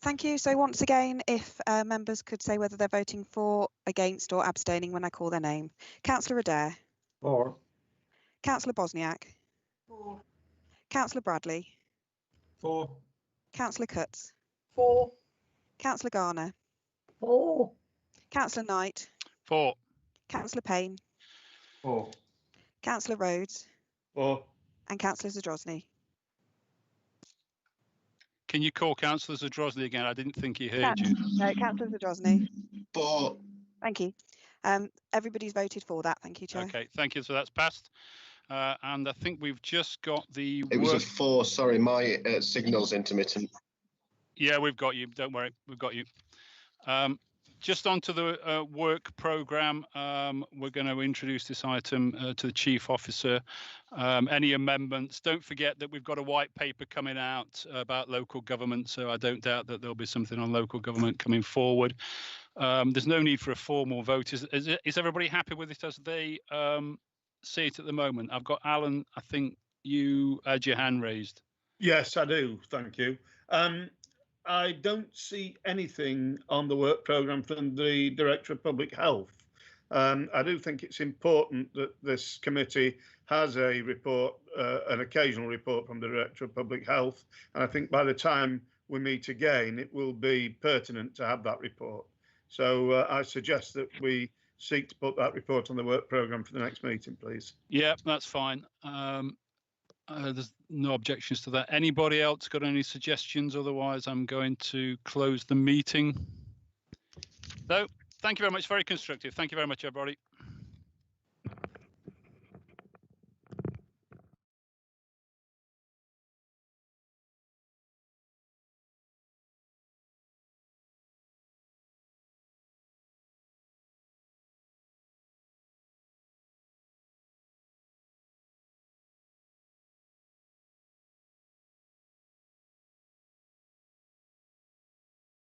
Thank you. So once again, if members could say whether they're voting for, against or abstaining when I call their name. Councillor Adair. For. Councillor Bosniak. For. Councillor Bradley. For. Councillor Cutts. For. Councillor Garner. For. Councillor Knight. For. Councillor Payne. For. Councillor Rhodes. For. And Councillor Zadrozny. Can you call Councillor Zadrozny again? I didn't think he heard you. No, Councillor Zadrozny. For. Thank you. Everybody's voted for that. Thank you, Chair. Okay, thank you. So that's passed. And I think we've just got the. It was a 4. Sorry, my signal's intermittent. Yeah, we've got you. Don't worry, we've got you. Just onto the work programme, we're going to introduce this item to the Chief Officer. Any amendments? Don't forget that we've got a white paper coming out about local government, so I don't doubt that there'll be something on local government coming forward. There's no need for a formal vote. Is everybody happy with it as they see it at the moment? I've got Alan, I think you had your hand raised. Yes, I do. Thank you. I don't see anything on the work programme from the Director of Public Health. I do think it's important that this committee has a report, an occasional report from the Director of Public Health. And I think by the time we meet again, it will be pertinent to have that report. So I suggest that we seek to put that report on the work programme for the next meeting, please. Yeah, that's fine. There's no objections to that. Anybody else got any suggestions? Otherwise, I'm going to close the meeting. No, thank you very much. Very constructive. Thank you very much, everybody.